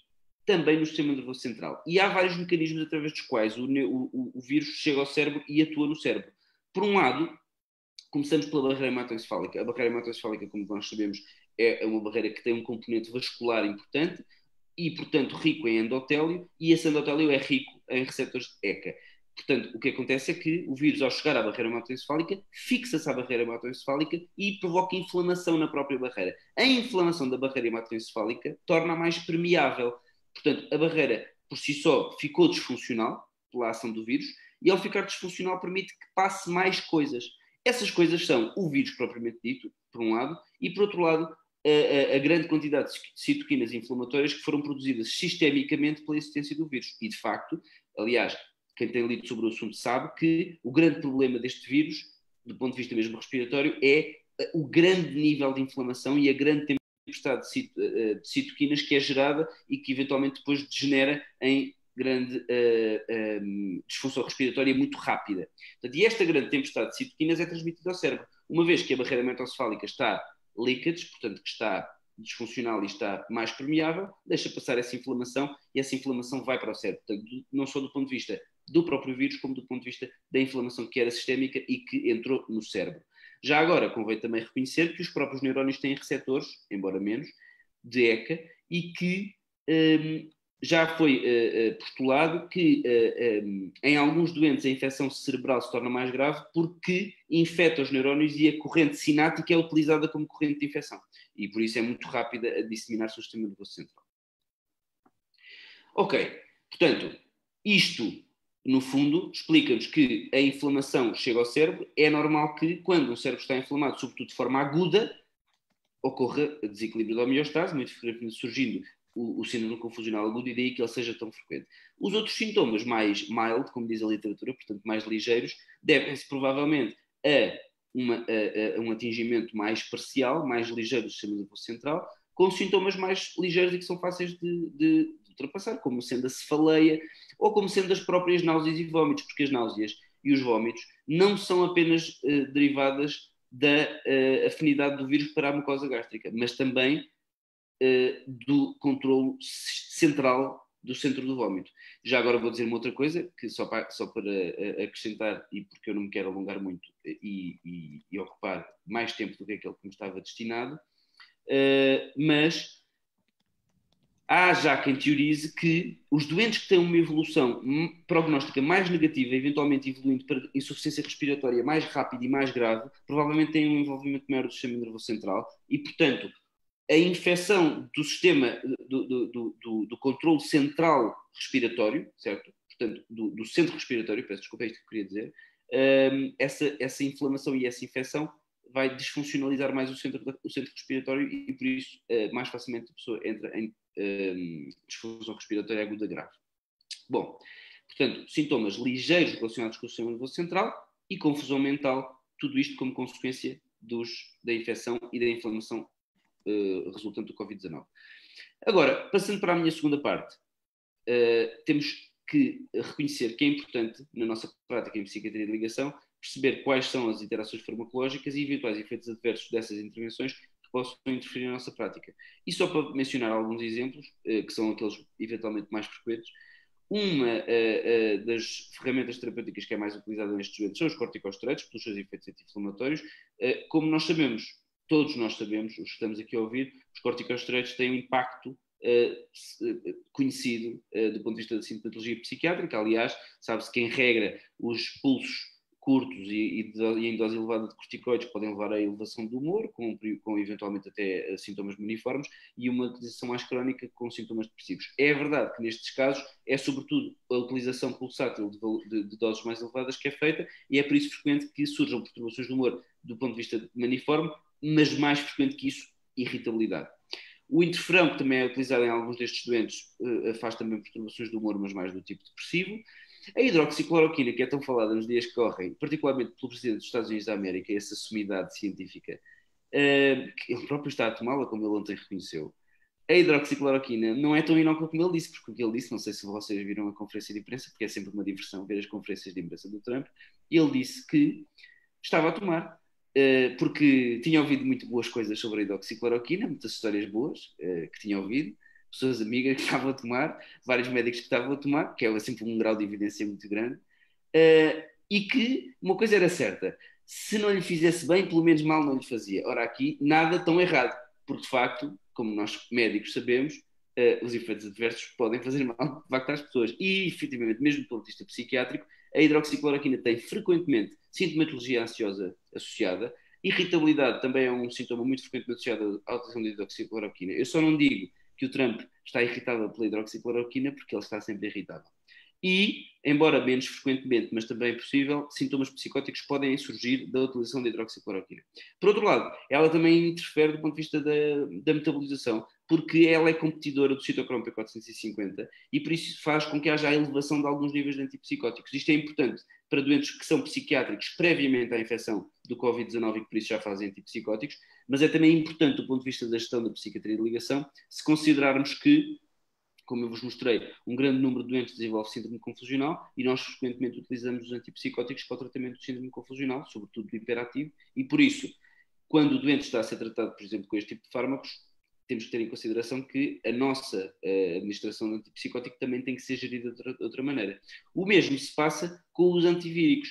também no sistema nervoso central. E há vários mecanismos através dos quais o vírus chega ao cérebro e atua no cérebro. Por um lado, começamos pela barreira hematoencefálica. A barreira hematoencefálica, como nós sabemos, é uma barreira que tem um componente vascular importante e, portanto, rico em endotélio, e esse endotélio é rico em receptores ECA. Portanto, o que acontece é que o vírus, ao chegar à barreira hematoencefálica, fixa-se à barreira hematoencefálica e provoca inflamação na própria barreira. A inflamação da barreira hematoencefálica torna-a mais permeável. Portanto, a barreira, por si só, ficou disfuncional pela ação do vírus, e ao ficar disfuncional permite que passe mais coisas. Essas coisas são o vírus propriamente dito, por um lado, e por outro lado, a grande quantidade de citoquinas inflamatórias que foram produzidas sistemicamente pela existência do vírus. E, de facto, aliás, quem tem lido sobre o assunto sabe que o grande problema deste vírus, do ponto de vista mesmo respiratório, é o grande nível de inflamação e a grande tempestade de citoquinas que é gerada e que eventualmente depois degenera em grande disfunção respiratória muito rápida. Portanto, e esta grande tempestade de citoquinas é transmitida ao cérebro. Uma vez que a barreira hematoencefálica está leakage, portanto que está disfuncional e está mais permeável, deixa passar essa inflamação e essa inflamação vai para o cérebro. Portanto, não só do ponto de vista do próprio vírus, como do ponto de vista da inflamação que era sistémica e que entrou no cérebro. Já agora, convém também reconhecer que os próprios neurónios têm receptores, embora menos, de ECA, e que já foi postulado que em alguns doentes a infecção cerebral se torna mais grave porque infecta os neurónios e a corrente sináptica é utilizada como corrente de infecção. E por isso é muito rápida a disseminar-se no sistema nervoso central. Ok, portanto, isto, no fundo, explica-nos que a inflamação chega ao cérebro. É normal que, quando um cérebro está inflamado, sobretudo de forma aguda, ocorra desequilíbrio da homeostase, muito frequentemente surgindo o síndrome confusional agudo, e daí que ele seja tão frequente. Os outros sintomas mais mild, como diz a literatura, portanto mais ligeiros, devem-se provavelmente a um atingimento mais parcial, mais ligeiro do sistema nervoso central, com sintomas mais ligeiros e que são fáceis de ultrapassar, como sendo a cefaleia ou como sendo as próprias náuseas e vômitos, porque as náuseas e os vômitos não são apenas derivadas da afinidade do vírus para a mucosa gástrica, mas também do controlo central do centro do vômito. Já agora vou dizer uma outra coisa, que só para acrescentar, e porque eu não me quero alongar muito e ocupar mais tempo do que aquele que me estava destinado, mas há já quem teorize que os doentes que têm uma evolução prognóstica mais negativa, eventualmente evoluindo para insuficiência respiratória mais rápida e mais grave, provavelmente têm um envolvimento maior do sistema nervoso central e, portanto, a infecção do sistema do controle central respiratório, certo? Portanto, do centro respiratório, peço desculpa, é isto que eu queria dizer, essa inflamação e essa infecção vai disfuncionalizar mais o centro respiratório e por isso mais facilmente a pessoa entra em disfunção respiratória aguda grave. Bom, portanto, sintomas ligeiros relacionados com o sistema nervoso central e confusão mental, tudo isto como consequência da infecção e da inflamação resultante do Covid-19. Agora, passando para a minha segunda parte, temos que reconhecer que é importante, na nossa prática em psiquiatria de ligação, perceber quais são as interações farmacológicas e eventuais efeitos adversos dessas intervenções que possam interferir na nossa prática. E só para mencionar alguns exemplos, que são aqueles eventualmente mais frequentes, uma das ferramentas terapêuticas que é mais utilizada nestes doentes são os corticosteroides, pelos seus efeitos anti-inflamatórios. Como nós sabemos, todos nós sabemos, os que estamos aqui a ouvir, os corticosteroides têm um impacto conhecido do ponto de vista da sintomatologia psiquiátrica. Aliás, sabe-se que em regra os pulsos curtos e em dose elevada de corticoides podem levar à elevação do humor, com eventualmente até sintomas maniformes, e uma utilização mais crónica com sintomas depressivos. É verdade que nestes casos é sobretudo a utilização pulsátil de doses mais elevadas que é feita, e é por isso frequente que surjam perturbações do humor do ponto de vista maniforme, mas mais frequente que isso, irritabilidade. O interferão, que também é utilizado em alguns destes doentes, faz também perturbações do humor, mas mais do tipo depressivo. A hidroxicloroquina, que é tão falada nos dias que correm, particularmente pelo Presidente dos Estados Unidos da América, essa sumidade científica, que ele próprio está a tomá-la, como ele ontem reconheceu. A hidroxicloroquina não é tão inócua como ele disse, porque o que ele disse, não sei se vocês viram a conferência de imprensa, porque é sempre uma diversão ver as conferências de imprensa do Trump, ele disse que estava a tomar, porque tinha ouvido muito boas coisas sobre a hidroxicloroquina, muitas histórias boas que tinha ouvido, pessoas amigas que estavam a tomar, vários médicos que estavam a tomar, que é sempre um grau de evidência muito grande, e que uma coisa era certa, se não lhe fizesse bem, pelo menos mal não lhe fazia. Ora, aqui nada tão errado, porque de facto, como nós médicos sabemos, os efeitos adversos podem fazer mal de facto às pessoas, e efetivamente, mesmo do ponto de vista psiquiátrico, A hidroxicloroquina tem frequentemente sintomatologia ansiosa associada. Irritabilidade também é um sintoma muito frequentemente associado à utilização de hidroxicloroquina. Eu só não digo que o Trump está irritável pela hidroxicloroquina porque ele está sempre irritável. E, embora menos frequentemente, mas também é possível, sintomas psicóticos podem surgir da utilização de hidroxicloroquina. Por outro lado, ela também interfere do ponto de vista da metabolização, porque ela é competidora do citocromo P450 e por isso faz com que haja a elevação de alguns níveis de antipsicóticos. Isto é importante para doentes que são psiquiátricos previamente à infecção do Covid-19 e que por isso já fazem antipsicóticos, mas é também importante do ponto de vista da gestão da psiquiatria de ligação, se considerarmos que, como eu vos mostrei, um grande número de doentes desenvolve síndrome confusional e nós frequentemente utilizamos os antipsicóticos para o tratamento do síndrome confusional, sobretudo do hiperativo, e por isso, quando o doente está a ser tratado, por exemplo, com este tipo de fármacos, temos que ter em consideração que a nossa administração de antipsicótico também tem que ser gerida de outra maneira. O mesmo se passa com os antivíricos.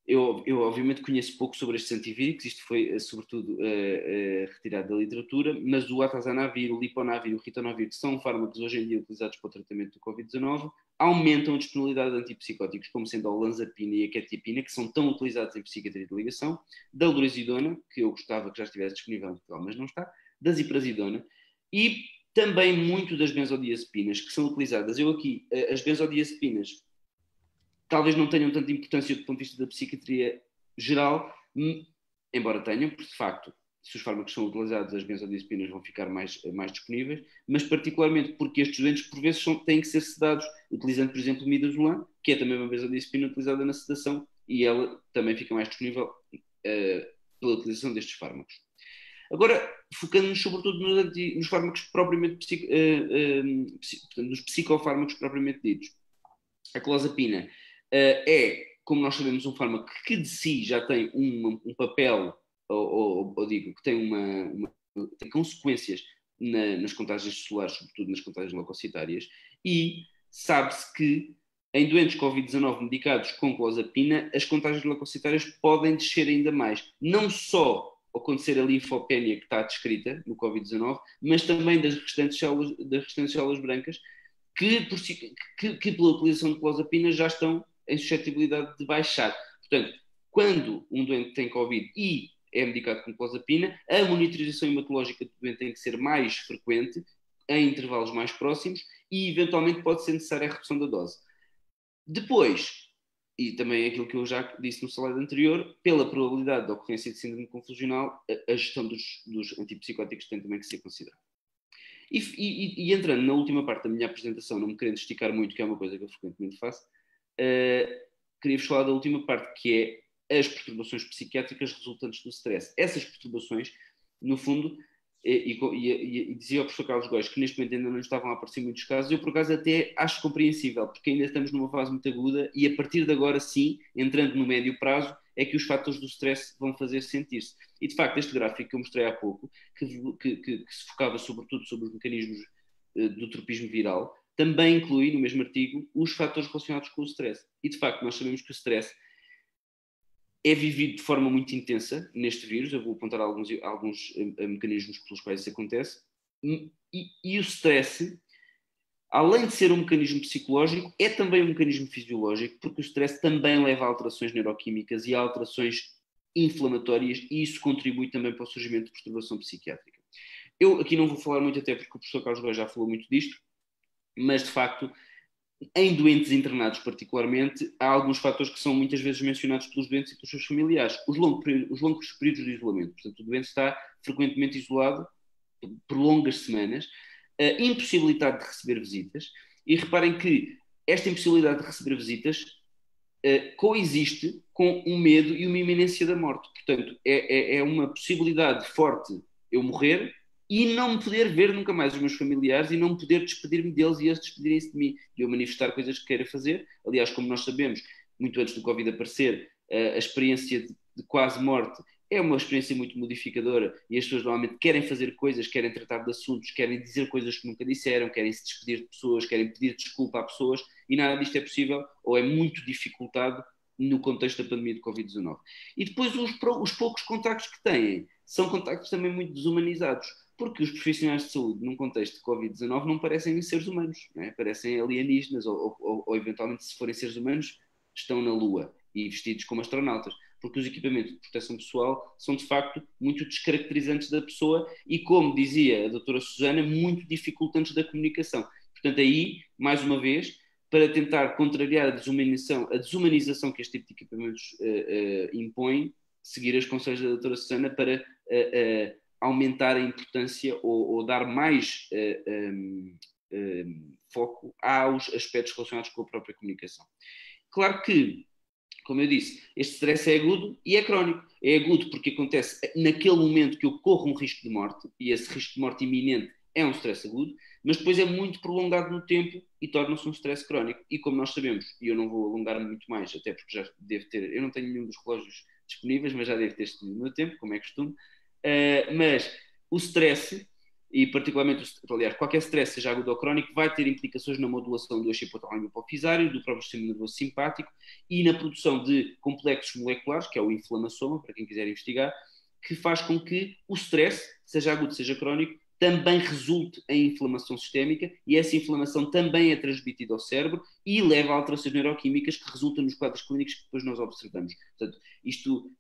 Eu obviamente conheço pouco sobre estes antivíricos, isto foi sobretudo retirado da literatura, mas o atazanavir, o liponavir e o ritonavir, que são fármacos hoje em dia utilizados para o tratamento do Covid-19, aumentam a disponibilidade de antipsicóticos, como sendo a olanzapina e a quetiapina, que são tão utilizados em psiquiatria de ligação, da lurazidona, que eu gostava que já estivesse disponível em Portugal, mas não está, da ziprasidona, e também muito das benzodiazepinas, que são utilizadas. Eu aqui, as benzodiazepinas, talvez não tenham tanta importância do ponto de vista da psiquiatria geral, embora tenham, porque de facto, se os fármacos são utilizados, as benzodiazepinas vão ficar mais disponíveis, mas particularmente porque estes doentes, por vezes, têm que ser sedados, utilizando, por exemplo, midazolam, que é também uma benzodiazepina utilizada na sedação, e ela também fica mais disponível pela utilização destes fármacos. Agora, focando-nos sobretudo nos fármacos propriamente nos psicofármacos propriamente ditos. A clozapina é, como nós sabemos, um fármaco que de si já tem um papel, ou digo, que tem tem consequências nas contagens celulares, sobretudo nas contagens leucocitárias, e sabe-se que em doentes Covid-19 medicados com clozapina, as contagens leucocitárias podem descer ainda mais. Não só acontecer a linfopénia que está descrita no Covid-19, mas também das restantes células brancas, que pela utilização de clozapina já estão em suscetibilidade de baixar. Portanto, quando um doente tem Covid e é medicado com clozapina, a monitorização hematológica do doente tem que ser mais frequente, em intervalos mais próximos, e eventualmente pode ser necessária a redução da dose. Depois, e também aquilo que eu já disse no slide anterior, pela probabilidade da ocorrência de síndrome confusional, a gestão dos antipsicóticos tem também que ser considerada. E entrando na última parte da minha apresentação, não me querendo esticar muito, que é uma coisa que eu frequentemente faço, queria-vos falar da última parte, que é as perturbações psiquiátricas resultantes do stress. Essas perturbações, no fundo, e dizia ao professor Carlos Góes que neste momento ainda não estavam a aparecer muitos casos, eu por acaso até acho compreensível, porque ainda estamos numa fase muito aguda e a partir de agora sim, entrando no médio prazo, é que os fatores do stress vão fazer sentir-se. E de facto este gráfico que eu mostrei há pouco, que se focava sobretudo sobre os mecanismos do tropismo viral, também inclui no mesmo artigo os fatores relacionados com o stress. E de facto nós sabemos que o stress é vivido de forma muito intensa neste vírus. Eu vou apontar alguns mecanismos pelos quais isso acontece. E o stress, além de ser um mecanismo psicológico, é também um mecanismo fisiológico, porque o stress também leva a alterações neuroquímicas e a alterações inflamatórias, e isso contribui também para o surgimento de perturbação psiquiátrica. Eu aqui não vou falar muito, até porque o professor Carlos Góes já falou muito disto, mas de facto, em doentes internados particularmente, há alguns fatores que são muitas vezes mencionados pelos doentes e pelos seus familiares. Os longos períodos de isolamento. Portanto, o doente está frequentemente isolado por longas semanas, a impossibilidade de receber visitas, e reparem que esta impossibilidade de receber visitas coexiste com um medo e uma iminência da morte. Portanto, é uma possibilidade forte eu morrer e não me poder ver nunca mais os meus familiares e não poder despedir-me deles e eles despedirem-se de mim, e eu manifestar coisas que queira fazer. Aliás, como nós sabemos, muito antes do Covid aparecer, a experiência de quase morte é uma experiência muito modificadora e as pessoas normalmente querem fazer coisas, querem tratar de assuntos, querem dizer coisas que nunca disseram, querem se despedir de pessoas, querem pedir desculpa a pessoas, e nada disto é possível ou é muito dificultado no contexto da pandemia de Covid-19. E depois os poucos contactos que têm são contactos também muito desumanizados, porque os profissionais de saúde, num contexto de Covid-19, não parecem seres humanos, não é? Parecem alienígenas, ou eventualmente, se forem seres humanos, estão na Lua e vestidos como astronautas, porque os equipamentos de proteção pessoal são de facto muito descaracterizantes da pessoa e, como dizia a doutora Susana, muito dificultantes da comunicação. Portanto, aí, mais uma vez, para tentar contrariar a desumanização que este tipo de equipamentos impõe, seguir os conselhos da doutora Susana para aumentar a importância ou dar mais foco aos aspectos relacionados com a própria comunicação. Claro que, como eu disse, este stress é agudo e é crónico. É agudo porque acontece naquele momento que eu corro um risco de morte, e esse risco de morte iminente é um stress agudo, mas depois é muito prolongado no tempo e torna-se um stress crónico. E como nós sabemos, e eu não vou alongar muito mais, até porque já devo ter, eu não tenho nenhum dos relógios disponíveis, mas já devo ter estudo no meu tempo, como é costume, mas o stress, e particularmente, aliás, qualquer stress, seja agudo ou crónico, vai ter implicações na modulação do eixo hipotálamo hipofisário, do próprio sistema nervoso simpático e na produção de complexos moleculares, que é o inflamassoma, para quem quiser investigar, que faz com que o stress, seja agudo, seja crónico, também resulte em inflamação sistémica e essa inflamação também é transmitida ao cérebro e leva a alterações neuroquímicas que resultam nos quadros clínicos que depois nós observamos. Portanto, isto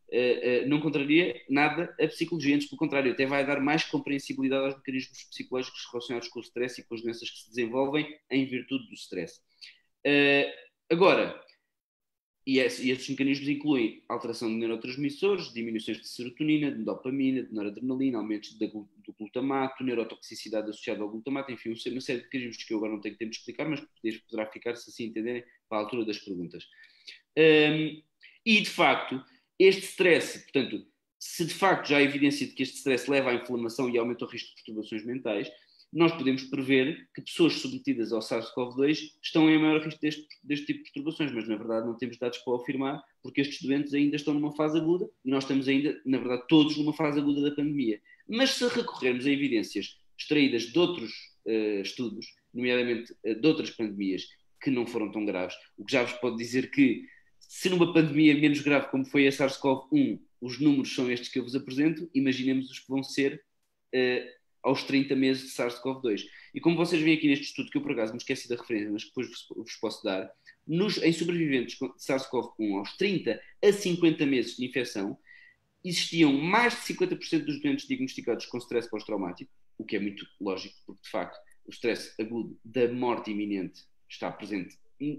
não contraria nada a psicologia, antes pelo contrário, até vai dar mais compreensibilidade aos mecanismos psicológicos relacionados com o stress e com as doenças que se desenvolvem em virtude do stress. Agora, e estes mecanismos incluem alteração de neurotransmissores, diminuições de serotonina, de dopamina, de noradrenalina, aumentos do glutamato, neurotoxicidade associada ao glutamato, enfim, uma série de mecanismos que eu agora não tenho tempo de explicar, mas poderá ficar, se assim entenderem, para a altura das perguntas. E, de facto, este stress, portanto, se de facto já há evidência de que este stress leva à inflamação e aumenta o risco de perturbações mentais, nós podemos prever que pessoas submetidas ao SARS-CoV-2 estão em maior risco deste tipo de perturbações, mas na verdade não temos dados para o afirmar, porque estes doentes ainda estão numa fase aguda e nós estamos ainda, na verdade, todos numa fase aguda da pandemia. Mas se recorrermos a evidências extraídas de outros estudos, nomeadamente de outras pandemias que não foram tão graves, o que já vos pode dizer que, se numa pandemia menos grave como foi a SARS-CoV-1, os números são estes que eu vos apresento, imaginemos os que vão ser aos 30 meses de SARS-CoV-2. E como vocês veem aqui neste estudo, que eu por acaso me esqueci da referência, mas que depois vos posso dar, em sobreviventes de SARS-CoV-1 aos 30 a 50 meses de infecção, existiam mais de 50% dos doentes diagnosticados com stress pós-traumático, o que é muito lógico, porque de facto o stress agudo da morte iminente está presente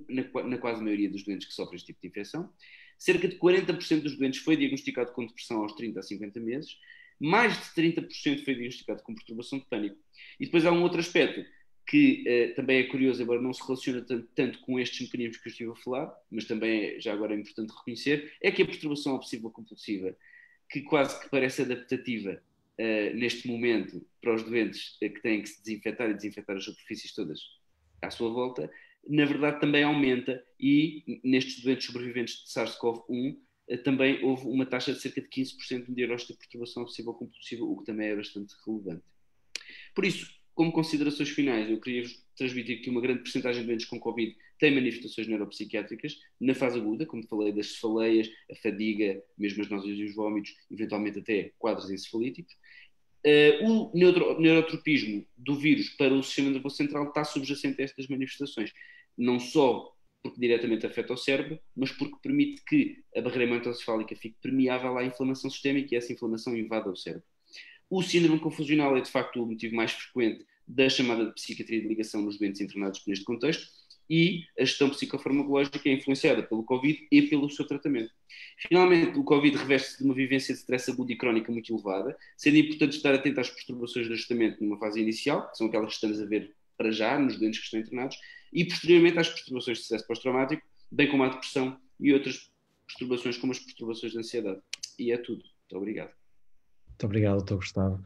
na quase maioria dos doentes que sofrem este tipo de infecção. Cerca de 40% dos doentes foi diagnosticado com depressão aos 30 a 50 meses, mais de 30% foi diagnosticado com perturbação de pânico. E depois há um outro aspecto que também é curioso, embora não se relacione tanto com estes mecanismos que eu estive a falar, mas também já agora é importante reconhecer, é que a perturbação obsessiva-compulsiva, que quase que parece adaptativa neste momento para os doentes que têm que se desinfetar e desinfetar as superfícies todas à sua volta, na verdade também aumenta e nestes doentes sobreviventes de SARS-CoV-1 também houve uma taxa de cerca de 15% no diagnóstico de perturbação obsessiva-compulsiva, o que também é bastante relevante. Por isso, como considerações finais, eu queria transmitir que uma grande percentagem de doentes com Covid tem manifestações neuropsiquiátricas na fase aguda, como falei, das cefaleias, a fadiga, mesmo as náuseas e os vômitos, eventualmente até quadros encefalíticos. O neurotropismo do vírus para o sistema nervoso central está subjacente a estas manifestações, não só porque diretamente afeta o cérebro, mas porque permite que a barreira hematoencefálica fique permeável à inflamação sistémica e essa inflamação invada o cérebro. O síndrome confusional é de facto o motivo mais frequente da chamada de psiquiatria de ligação nos doentes internados neste contexto e a gestão psicofarmacológica é influenciada pelo Covid e pelo seu tratamento. Finalmente, o Covid reveste-se de uma vivência de stress agudo e crónica muito elevada, sendo importante estar atento às perturbações de ajustamento numa fase inicial, que são aquelas que estamos a ver para já nos doentes que estão internados, e posteriormente às perturbações de stress pós-traumático, bem como à depressão e outras perturbações como as perturbações de ansiedade. E é tudo. Muito obrigado. Muito obrigado, Dr. Gustavo.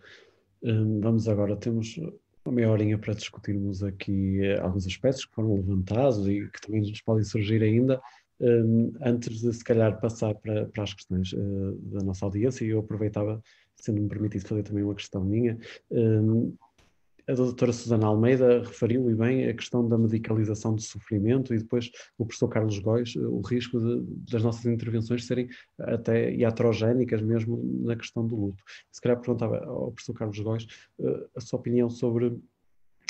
Vamos agora, temos uma meia horinha para discutirmos aqui alguns aspectos que foram levantados e que também nos podem surgir ainda, antes de se calhar passar para as questões da nossa audiência, e eu aproveitava, se me permitisse fazer também uma questão minha. A doutora Susana Almeida referiu e bem a questão da medicalização do sofrimento e depois o professor Carlos Góis, o risco das nossas intervenções serem até iatrogénicas mesmo na questão do luto. Se calhar perguntava ao professor Carlos Góis a sua opinião sobre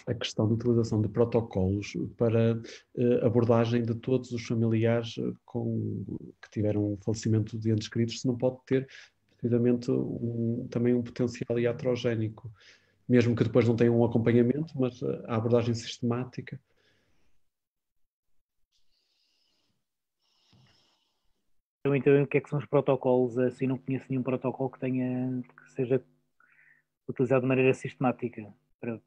a questão da utilização de protocolos para abordagem de todos os familiares que tiveram um falecimento de entes queridos, se não pode ter precisamente também um potencial iatrogénico, mesmo que depois não tenha um acompanhamento, mas a abordagem sistemática. Então, o que é que são os protocolos? Assim, não conheço nenhum protocolo que seja utilizado de maneira sistemática para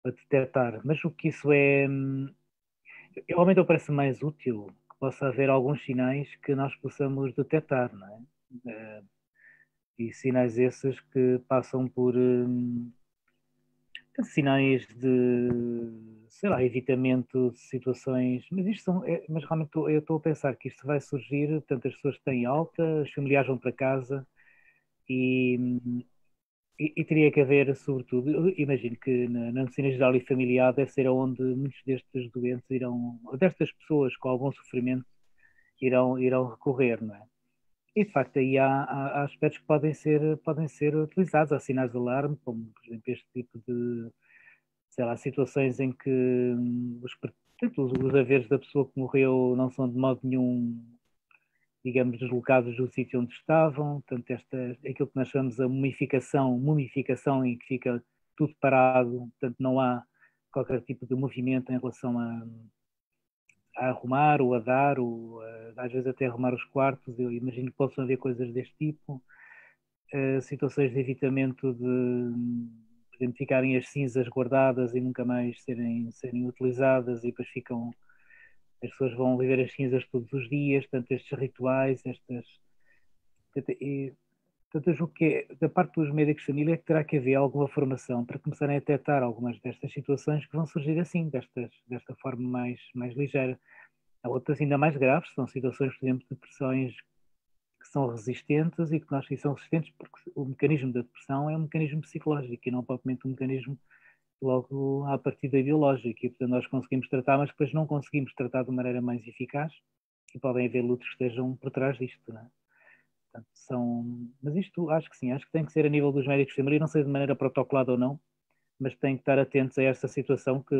detectar. Mas o que isso é, realmente parece mais útil que possa haver alguns sinais que nós possamos detectar, não é? E sinais esses que passam por sinais de, sei lá, evitamento de situações, mas mas realmente eu estou a pensar que isto vai surgir, portanto as pessoas têm alta, os familiares vão para casa e, e teria que haver, sobretudo, eu imagino que na medicina geral e familiar deve ser onde muitos destes doentes destas pessoas com algum sofrimento irão recorrer, não é? E de facto aí há aspectos que podem ser utilizados, há sinais de alarme, como por exemplo este tipo de, sei lá, situações em que os haveres da pessoa que morreu não são de modo nenhum, digamos, deslocados do sítio onde estavam, portanto aquilo que nós chamamos a mumificação em que fica tudo parado, portanto não há qualquer tipo de movimento em relação a arrumar ou a dar, ou às vezes até arrumar os quartos. Eu imagino que possam haver coisas deste tipo. Situações de evitamento de, por exemplo, ficarem as cinzas guardadas e nunca mais serem utilizadas e depois as pessoas vão viver as cinzas todos os dias, portanto estes rituais, portanto, eu julgo que da parte dos médicos de família é que terá que haver alguma formação para começarem a detectar algumas destas situações que vão surgir assim, desta forma mais ligeira. Há outras ainda mais graves, são situações, por exemplo, de depressões que são resistentes e são resistentes porque o mecanismo da depressão é um mecanismo psicológico e não propriamente um mecanismo logo à partida biológica. E, portanto, nós conseguimos tratar, mas depois não conseguimos tratar de maneira mais eficaz e podem haver lutas que estejam por trás disto, não é? Portanto, mas isto acho que sim, acho que tem que ser a nível dos médicos de família, não sei de maneira protocolada ou não, mas tem que estar atentos a esta situação que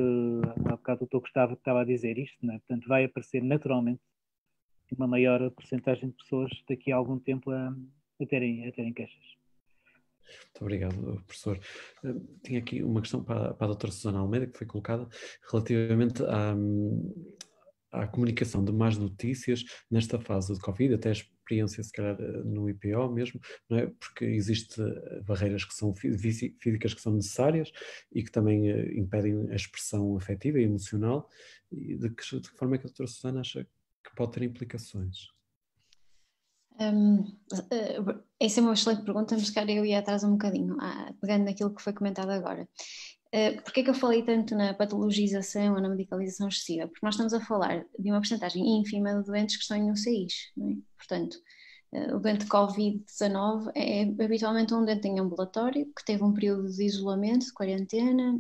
há bocado o Dr. Gustavo estava a dizer isto, não é? Portanto, vai aparecer naturalmente uma maior porcentagem de pessoas daqui a algum tempo a terem queixas. Muito obrigado, professor. Tinha aqui uma questão para a doutora Susana Almeida, que foi colocada relativamente à comunicação de más notícias nesta fase de Covid, até a experiência, se calhar, no IPO mesmo, não é? Porque existem barreiras que são físicas que são necessárias e que também impedem a expressão afetiva e emocional. E de que forma é que a doutora Susana acha que pode ter implicações? Essa é uma excelente pergunta, mas cara, eu ia atrás um bocadinho, pegando naquilo que foi comentado agora. Porquê é que eu falei tanto na patologização ou na medicalização excessiva? Porque nós estamos a falar de uma porcentagem ínfima de doentes que estão em UCIs, não é? Portanto, o doente Covid-19 é habitualmente um doente em ambulatório que teve um período de isolamento, de quarentena,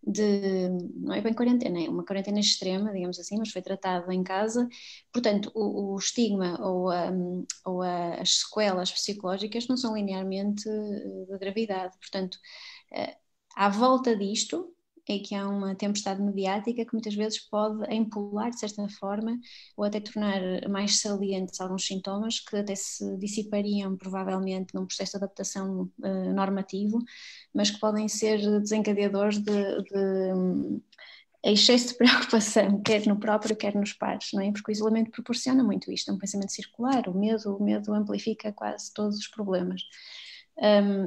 não é bem quarentena, é uma quarentena extrema, digamos assim, mas foi tratado em casa. Portanto, o estigma ou as sequelas psicológicas não são linearmente de gravidade. Portanto, à volta disto é que há uma tempestade mediática que muitas vezes pode empolar de certa forma ou até tornar mais salientes alguns sintomas que até se dissipariam provavelmente num processo de adaptação normativo, mas que podem ser desencadeadores de excesso de preocupação, quer no próprio, quer nos pares, não é? Porque o isolamento proporciona muito isto, é um pensamento circular, o medo amplifica quase todos os problemas.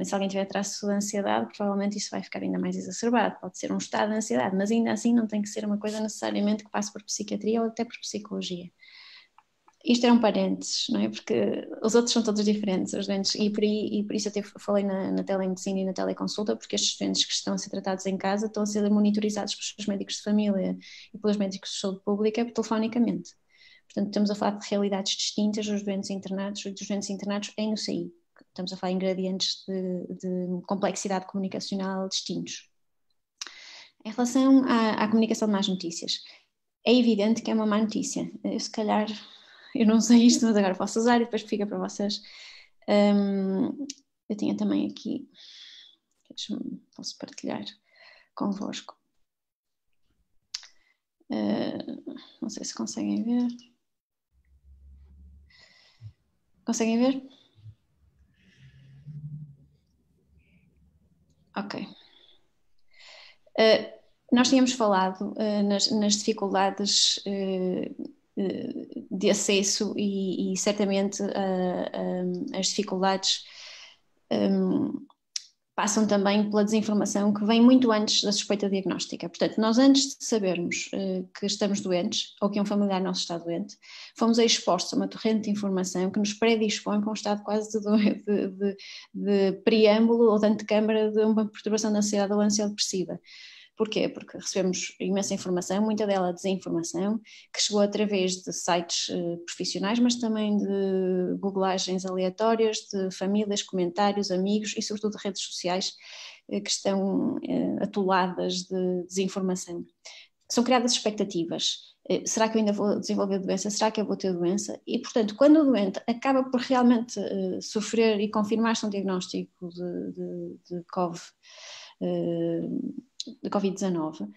Se alguém tiver traço de ansiedade, provavelmente isso vai ficar ainda mais exacerbado. Pode ser um estado de ansiedade, mas ainda assim não tem que ser uma coisa necessariamente que passe por psiquiatria ou até por psicologia. Isto era um parênteses, não é? Porque os outros são todos diferentes, os doentes, e por isso eu até falei na telemedicina e na teleconsulta, porque estes doentes que estão a ser tratados em casa estão a ser monitorizados pelos seus médicos de família e pelos médicos de saúde pública telefonicamente. Portanto, estamos a falar de realidades distintas dos doentes internados e dos doentes internados em UCI. Estamos a falar em gradientes de complexidade comunicacional distintos. Em relação à comunicação de más notícias, é evidente que é uma má notícia. Eu, se calhar, eu não usei isto, mas agora posso usar e depois fica para vocês. Eu tinha também aqui, posso partilhar convosco. Não sei se conseguem ver. Conseguem ver? Ok. Nós tínhamos falado nas dificuldades de acesso e certamente as dificuldades passam também pela desinformação que vem muito antes da suspeita diagnóstica. Portanto, nós antes de sabermos que estamos doentes ou que um familiar nosso está doente, fomos expostos a uma torrente de informação que nos predispõe para um estado quase de preâmbulo ou de antecâmara de uma perturbação da ansiedade ou ansiedade depressiva. Porquê? Porque recebemos imensa informação, muita dela desinformação, que chegou através de sites profissionais, mas também de googlagens aleatórias, de famílias, comentários, amigos e sobretudo de redes sociais que estão atoladas de desinformação. São criadas expectativas. Será que eu ainda vou desenvolver doença? Será que eu vou ter doença? E, portanto, quando o doente acaba por realmente sofrer e confirmar-se um diagnóstico de Covid-19,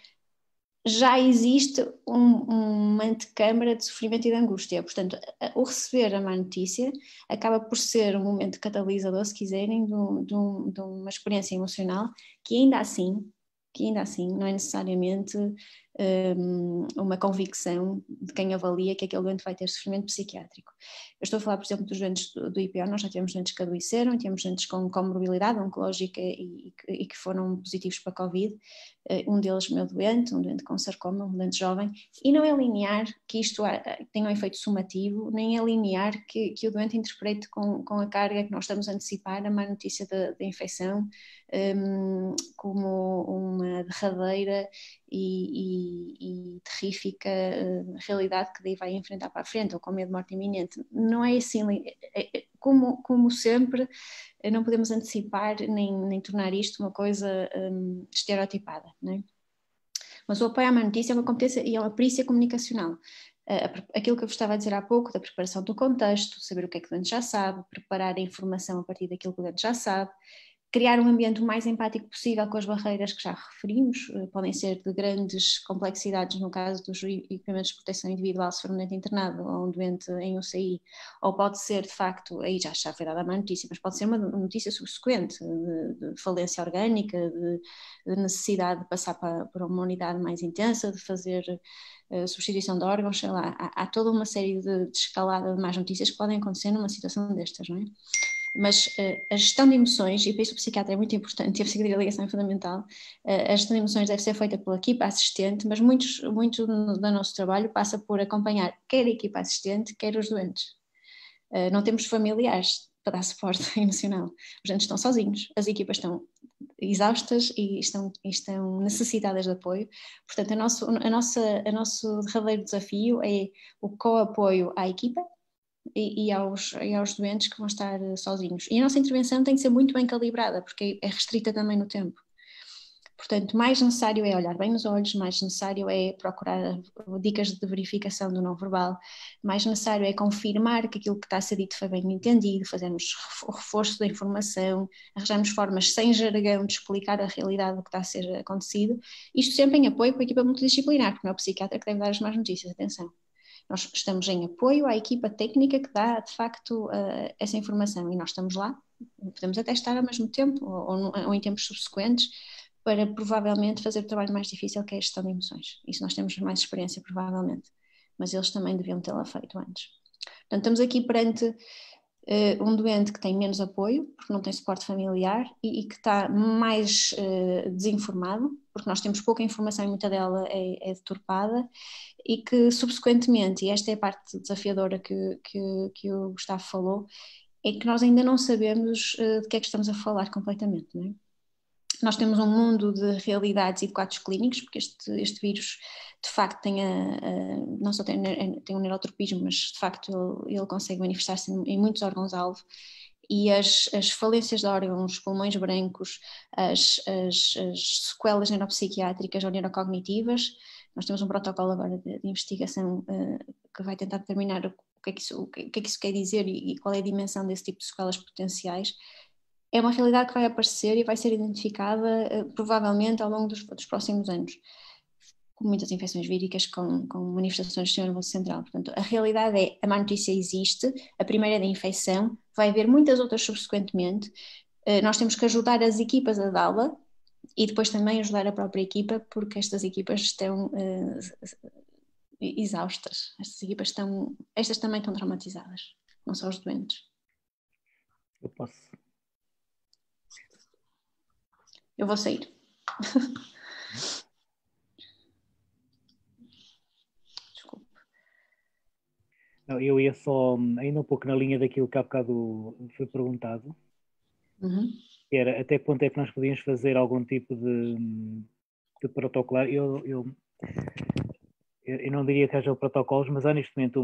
já existe uma antecâmara de sofrimento e de angústia. Portanto, o receber a má notícia acaba por ser um momento catalisador, se quiserem, de uma experiência emocional que ainda assim não é necessariamente uma convicção de quem avalia que aquele doente vai ter sofrimento psiquiátrico. Eu estou a falar, por exemplo, dos doentes do IPO. Nós já tivemos doentes que adoeceram, temos doentes com comorbilidade oncológica e que foram positivos para Covid, um deles meu doente, um doente com sarcoma, um doente jovem, e não é linear que isto tenha um efeito somativo, nem é linear que o doente interprete com a carga que nós estamos a antecipar a má notícia da infecção como uma derradeira e terrífica realidade que daí vai enfrentar para a frente, ou com medo de morte iminente. Não é assim, como sempre, não podemos antecipar nem tornar isto uma coisa estereotipada, não é? Mas o apoio à má notícia é uma competência e é uma perícia comunicacional. Aquilo que eu vos estava a dizer há pouco, da preparação do contexto, saber o que é que o doente já sabe, preparar a informação a partir daquilo que o doente já sabe, criar um ambiente o mais empático possível com as barreiras que já referimos, podem ser de grandes complexidades no caso dos equipamentos de proteção individual, se for um doente internado ou um doente em UCI, ou pode ser de facto, aí já foi dada a má notícia, mas pode ser uma notícia subsequente, de falência orgânica, de necessidade de passar por uma unidade mais intensa, de fazer substituição de órgãos, sei lá, há toda uma série de escalada de más notícias que podem acontecer numa situação destas, não é? Mas a gestão de emoções, e para isso o psiquiatra é muito importante e a psiquiatria da ligação é fundamental, a gestão de emoções deve ser feita pela equipa assistente, mas muito do nosso trabalho passa por acompanhar quer a equipa assistente, quer os doentes. Não temos familiares para dar suporte emocional, os doentes estão sozinhos, as equipas estão exaustas e estão necessitadas de apoio. Portanto, o nosso derradeiro desafio é o co-apoio à equipa e aos doentes que vão estar sozinhos. E a nossa intervenção tem que ser muito bem calibrada, porque é restrita também no tempo. Portanto, mais necessário é olhar bem nos olhos, mais necessário é procurar dicas de verificação do não verbal, mais necessário é confirmar que aquilo que está a ser dito foi bem entendido, fazermos o reforço da informação, arranjarmos formas sem jargão de explicar a realidade do que está a ser acontecido, isto sempre em apoio com a equipa multidisciplinar, porque não é o psiquiatra que deve dar as más notícias, atenção. Nós estamos em apoio à equipa técnica que dá, de facto, essa informação, e nós estamos lá, podemos até estar ao mesmo tempo, ou em tempos subsequentes, para provavelmente fazer o trabalho mais difícil, que é a gestão de emoções. Isso nós temos mais experiência, provavelmente, mas eles também deviam tê-la feito antes. Portanto, estamos aqui perante um doente que tem menos apoio, porque não tem suporte familiar e que está mais desinformado, porque nós temos pouca informação e muita dela é deturpada, e que subsequentemente, e esta é a parte desafiadora que o Gustavo falou, é que nós ainda não sabemos de que é que estamos a falar completamente, não é? Nós temos um mundo de realidades e de quadros clínicos, porque este vírus de facto não só tem um neurotropismo, mas de facto ele consegue manifestar-se em muitos órgãos-alvo, e as falências de órgãos, os pulmões brancos, as sequelas neuropsiquiátricas ou neurocognitivas. Nós temos um protocolo agora de investigação que vai tentar determinar o que é que isso quer dizer e qual é a dimensão desse tipo de sequelas potenciais. é uma realidade que vai aparecer e vai ser identificada provavelmente ao longo dos próximos anos, com muitas infecções víricas, com manifestações do sistema nervoso central. Portanto, a realidade é, a má notícia existe, a primeira é da infecção, vai haver muitas outras subsequentemente, nós temos que ajudar as equipas a dá-la e depois também ajudar a própria equipa, porque estas equipas estão exaustas, estas também estão traumatizadas, não só os doentes. Eu posso. Eu vou sair. Desculpe. Não, eu ia só, ainda um pouco na linha daquilo que há bocado foi perguntado, que era até que ponto é que nós podíamos fazer algum tipo de protocolo. Eu não diria que haja protocolos, mas há neste momento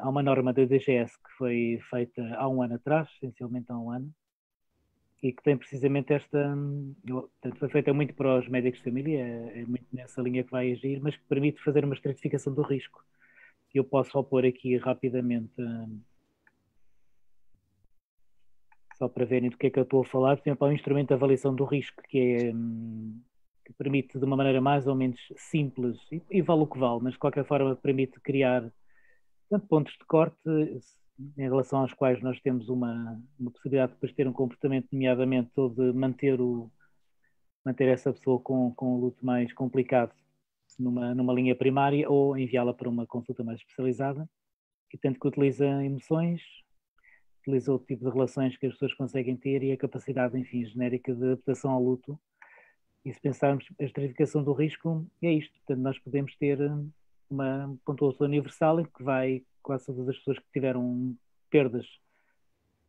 há uma norma da DGS que foi feita há um ano atrás, essencialmente há um ano, e que tem precisamente portanto, foi feita muito para os médicos de família, é muito nessa linha que vai agir, mas que permite fazer uma estratificação do risco. Eu posso só pôr aqui rapidamente, só para verem do que é que eu estou a falar, por exemplo, há um instrumento de avaliação do risco que permite de uma maneira mais ou menos simples, e vale o que vale, mas de qualquer forma permite criar tanto pontos de corte em relação aos quais nós temos uma possibilidade de depois ter um comportamento, nomeadamente ou de manter essa pessoa com um luto mais complicado numa linha primária ou enviá-la para uma consulta mais especializada, e tanto que utiliza emoções, utiliza outro tipo de relações que as pessoas conseguem ter e a capacidade, enfim, genérica de adaptação ao luto. E se pensarmos a estratificação do risco, é isto. Portanto, nós podemos ter uma pontuação universal em que quase todas as pessoas que tiveram perdas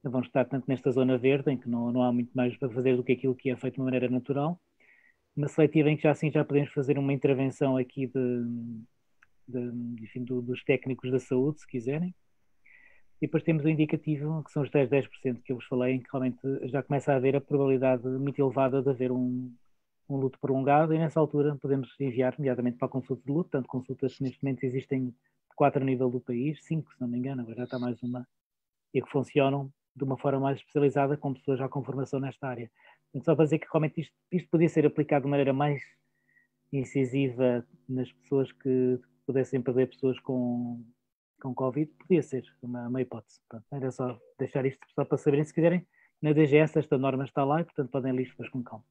vão estar tanto nesta zona verde, em que não há muito mais para fazer do que aquilo que é feito de uma maneira natural, uma seletiva em que já podemos fazer uma intervenção aqui enfim, dos técnicos da saúde, se quiserem. E depois temos o indicativo, que são os 10% que eu vos falei, em que realmente já começa a haver a probabilidade muito elevada de haver um luto prolongado, e nessa altura podemos enviar imediatamente para a consulta de luto, tanto consultas que neste momento existem 4 a nível do país, 5 se não me engano, agora já está mais uma, e que funcionam de uma forma mais especializada com pessoas já com formação nesta área. Então, só para dizer que realmente isto podia ser aplicado de maneira mais incisiva nas pessoas que pudessem perder pessoas com Covid, podia ser uma hipótese. Pronto, era só deixar isto só para saberem, se quiserem. Na DGS esta norma está lá e, portanto, podem ler isto depois com calma.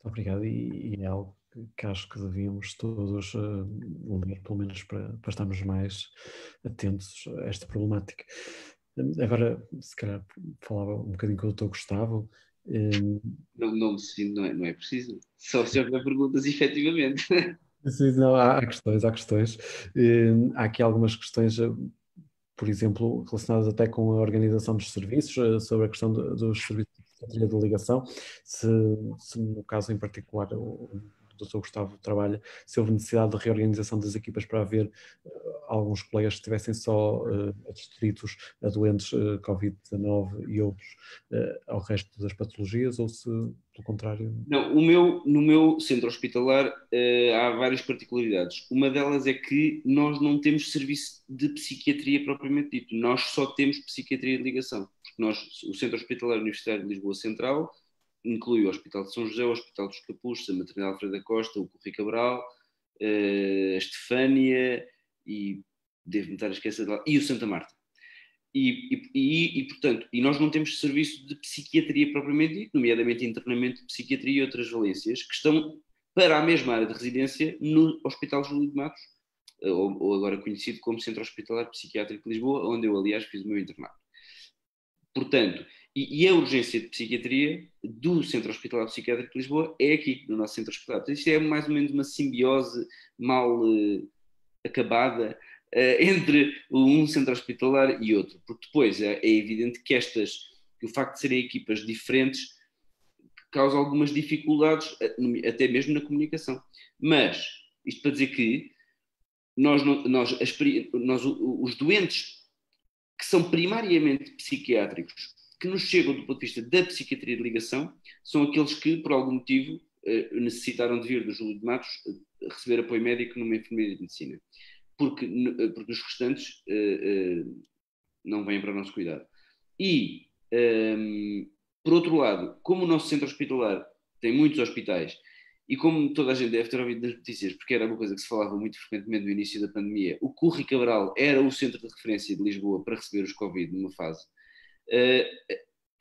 Obrigado, e é algo que acho que devíamos todos ler, pelo menos para estarmos mais atentos a esta problemática. Agora, se calhar, falava um bocadinho com o Dr. Gustavo. Não é preciso. Só se houver perguntas, efetivamente. Sim, não, há questões. Há aqui algumas questões, por exemplo, relacionadas até com a organização dos serviços, sobre a questão dos serviços de psiquiatria de ligação, se no caso em particular o Dr. Gustavo trabalha, se houve necessidade de reorganização das equipas para haver alguns colegas que estivessem só adstritos a doentes Covid-19 e outros ao resto das patologias, ou se, pelo contrário... Não, no meu centro hospitalar há várias particularidades. Uma delas é que nós não temos serviço de psiquiatria propriamente dito, nós só temos psiquiatria de ligação. Porque o Centro Hospitalar Universitário de Lisboa Central inclui o Hospital de São José, o Hospital dos Capuchos, a Maternidade Alfredo da Costa, o Correio Cabral, a Estefânia e devo-me estar a esquecer de lá, e o Santa Marta. Portanto, nós não temos serviço de psiquiatria propriamente dito, nomeadamente internamento de psiquiatria e outras valências, que estão para a mesma área de residência no Hospital Júlio de Matos, ou agora conhecido como Centro Hospitalar Psiquiátrico de Lisboa, onde eu, aliás, fiz o meu internato. Portanto, e a urgência de psiquiatria do Centro Hospitalar Psiquiátrico de Lisboa é aqui, no nosso centro hospitalar. Portanto, isto é mais ou menos uma simbiose mal acabada entre um centro hospitalar e outro, porque depois é evidente que o facto de serem equipas diferentes causa algumas dificuldades, até mesmo na comunicação. Mas, isto para dizer que os doentes que são primariamente psiquiátricos, que nos chegam do ponto de vista da psiquiatria de ligação, são aqueles que, por algum motivo, necessitaram de vir do Júlio de Matos receber apoio médico numa enfermaria de medicina. Porque os restantes não vêm para o nosso cuidado. E Por outro lado, como o nosso centro hospitalar tem muitos hospitais, e como toda a gente deve ter ouvido nas notícias, porque era uma coisa que se falava muito frequentemente no início da pandemia, o Curro Cabral era o centro de referência de Lisboa para receber os Covid numa fase,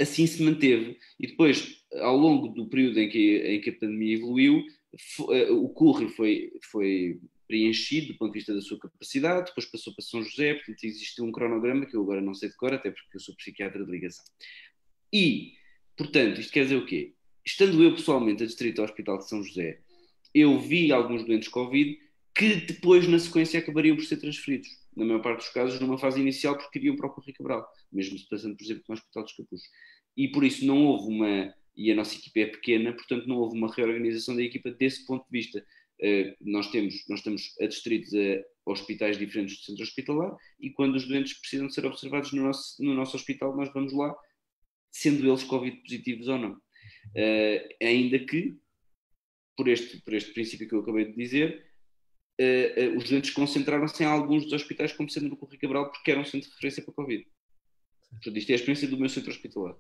assim se manteve. E depois, ao longo do período em que a pandemia evoluiu, o Curro foi preenchido do ponto de vista da sua capacidade, depois passou para São José, portanto existiu um cronograma que eu agora não sei de cor, até porque eu sou psiquiatra de ligação. E, portanto, isto quer dizer o quê? Estando eu pessoalmente adscrito ao Hospital de São José, eu vi alguns doentes Covid que depois, na sequência, acabariam por ser transferidos, na maior parte dos casos, numa fase inicial, porque iriam para o Curro Cabral, mesmo se passando, por exemplo, no Hospital dos Capuzes. E por isso não houve e a nossa equipa é pequena, portanto não houve uma reorganização da equipa desse ponto de vista. Nós estamos adstritos a hospitais diferentes do centro hospitalar e quando os doentes precisam de ser observados no nosso hospital, nós vamos lá, sendo eles Covid positivos ou não. Ainda que, por este princípio que eu acabei de dizer, os doentes concentraram-se em alguns dos hospitais, como sendo no Curro Cabral, porque era um centro de referência para Covid. Portanto, isto é a experiência do meu centro hospitalar.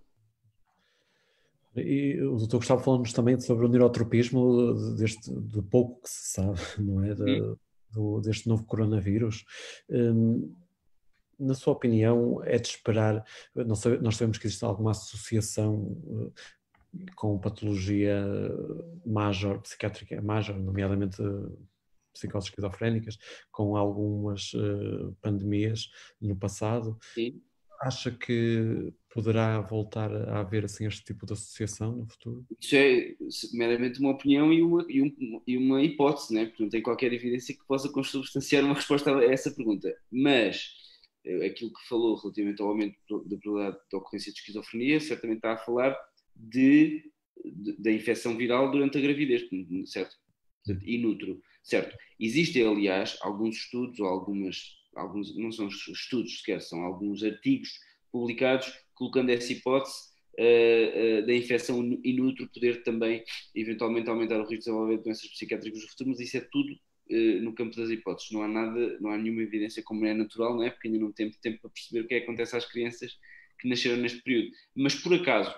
E o Dr. Gustavo falou-nos também sobre o neurotropismo, do pouco que se sabe, não é? Deste novo coronavírus. Na sua opinião, é de esperar, nós sabemos que existe alguma associação com patologia psiquiátrica major, nomeadamente psicoses esquizofrénicas, com algumas pandemias no passado. Sim. Acha que poderá voltar a haver assim, este tipo de associação no futuro? Isso é meramente uma opinião e uma hipótese, né? Porque não tem qualquer evidência que possa consubstanciar uma resposta a essa pergunta. Mas aquilo que falou relativamente ao aumento da probabilidade de ocorrência de esquizofrenia, certamente está a falar da infecção viral durante a gravidez, certo? In utero, certo? Existem, aliás, alguns estudos ou alguns, não são estudos sequer, são alguns artigos publicados colocando essa hipótese da infecção in utero poder também eventualmente aumentar o risco de desenvolver doenças psiquiátricas no futuro, mas isso é tudo no campo das hipóteses. Não há nenhuma evidência como é natural, não é? Porque ainda não temos tempo para perceber o que é que acontece às crianças que nasceram neste período. Mas por acaso,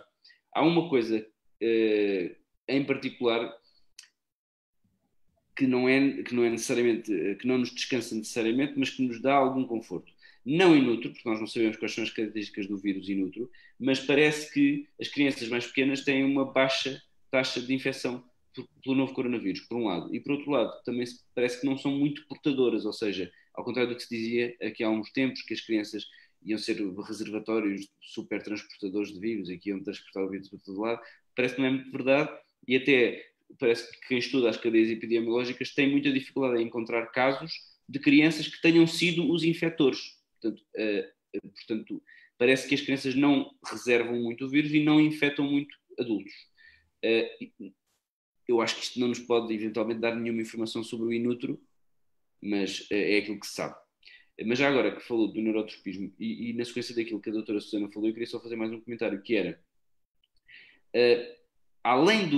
há uma coisa em particular que não é necessariamente, que não nos descansa necessariamente, mas que nos dá algum conforto. Não in utero, porque nós não sabemos quais são as características do vírus in utero, mas parece que as crianças mais pequenas têm uma baixa taxa de infecção pelo novo coronavírus, por um lado. E por outro lado, também parece que não são muito portadoras, ou seja, ao contrário do que se dizia aqui há uns tempos, que as crianças iam ser reservatórios super transportadores de vírus e que iam transportar o vírus para todo lado, parece que não é muito verdade e até parece que quem estuda as cadeias epidemiológicas tem muita dificuldade em encontrar casos de crianças que tenham sido os infectores. Portanto, parece que as crianças não reservam muito o vírus e não infectam muito adultos. Eu acho que isto não nos pode eventualmente dar nenhuma informação sobre o in utero, mas é aquilo que se sabe. Mas já agora que falou do neurotropismo e na sequência daquilo que a doutora Susana falou, eu queria só fazer mais um comentário, que era além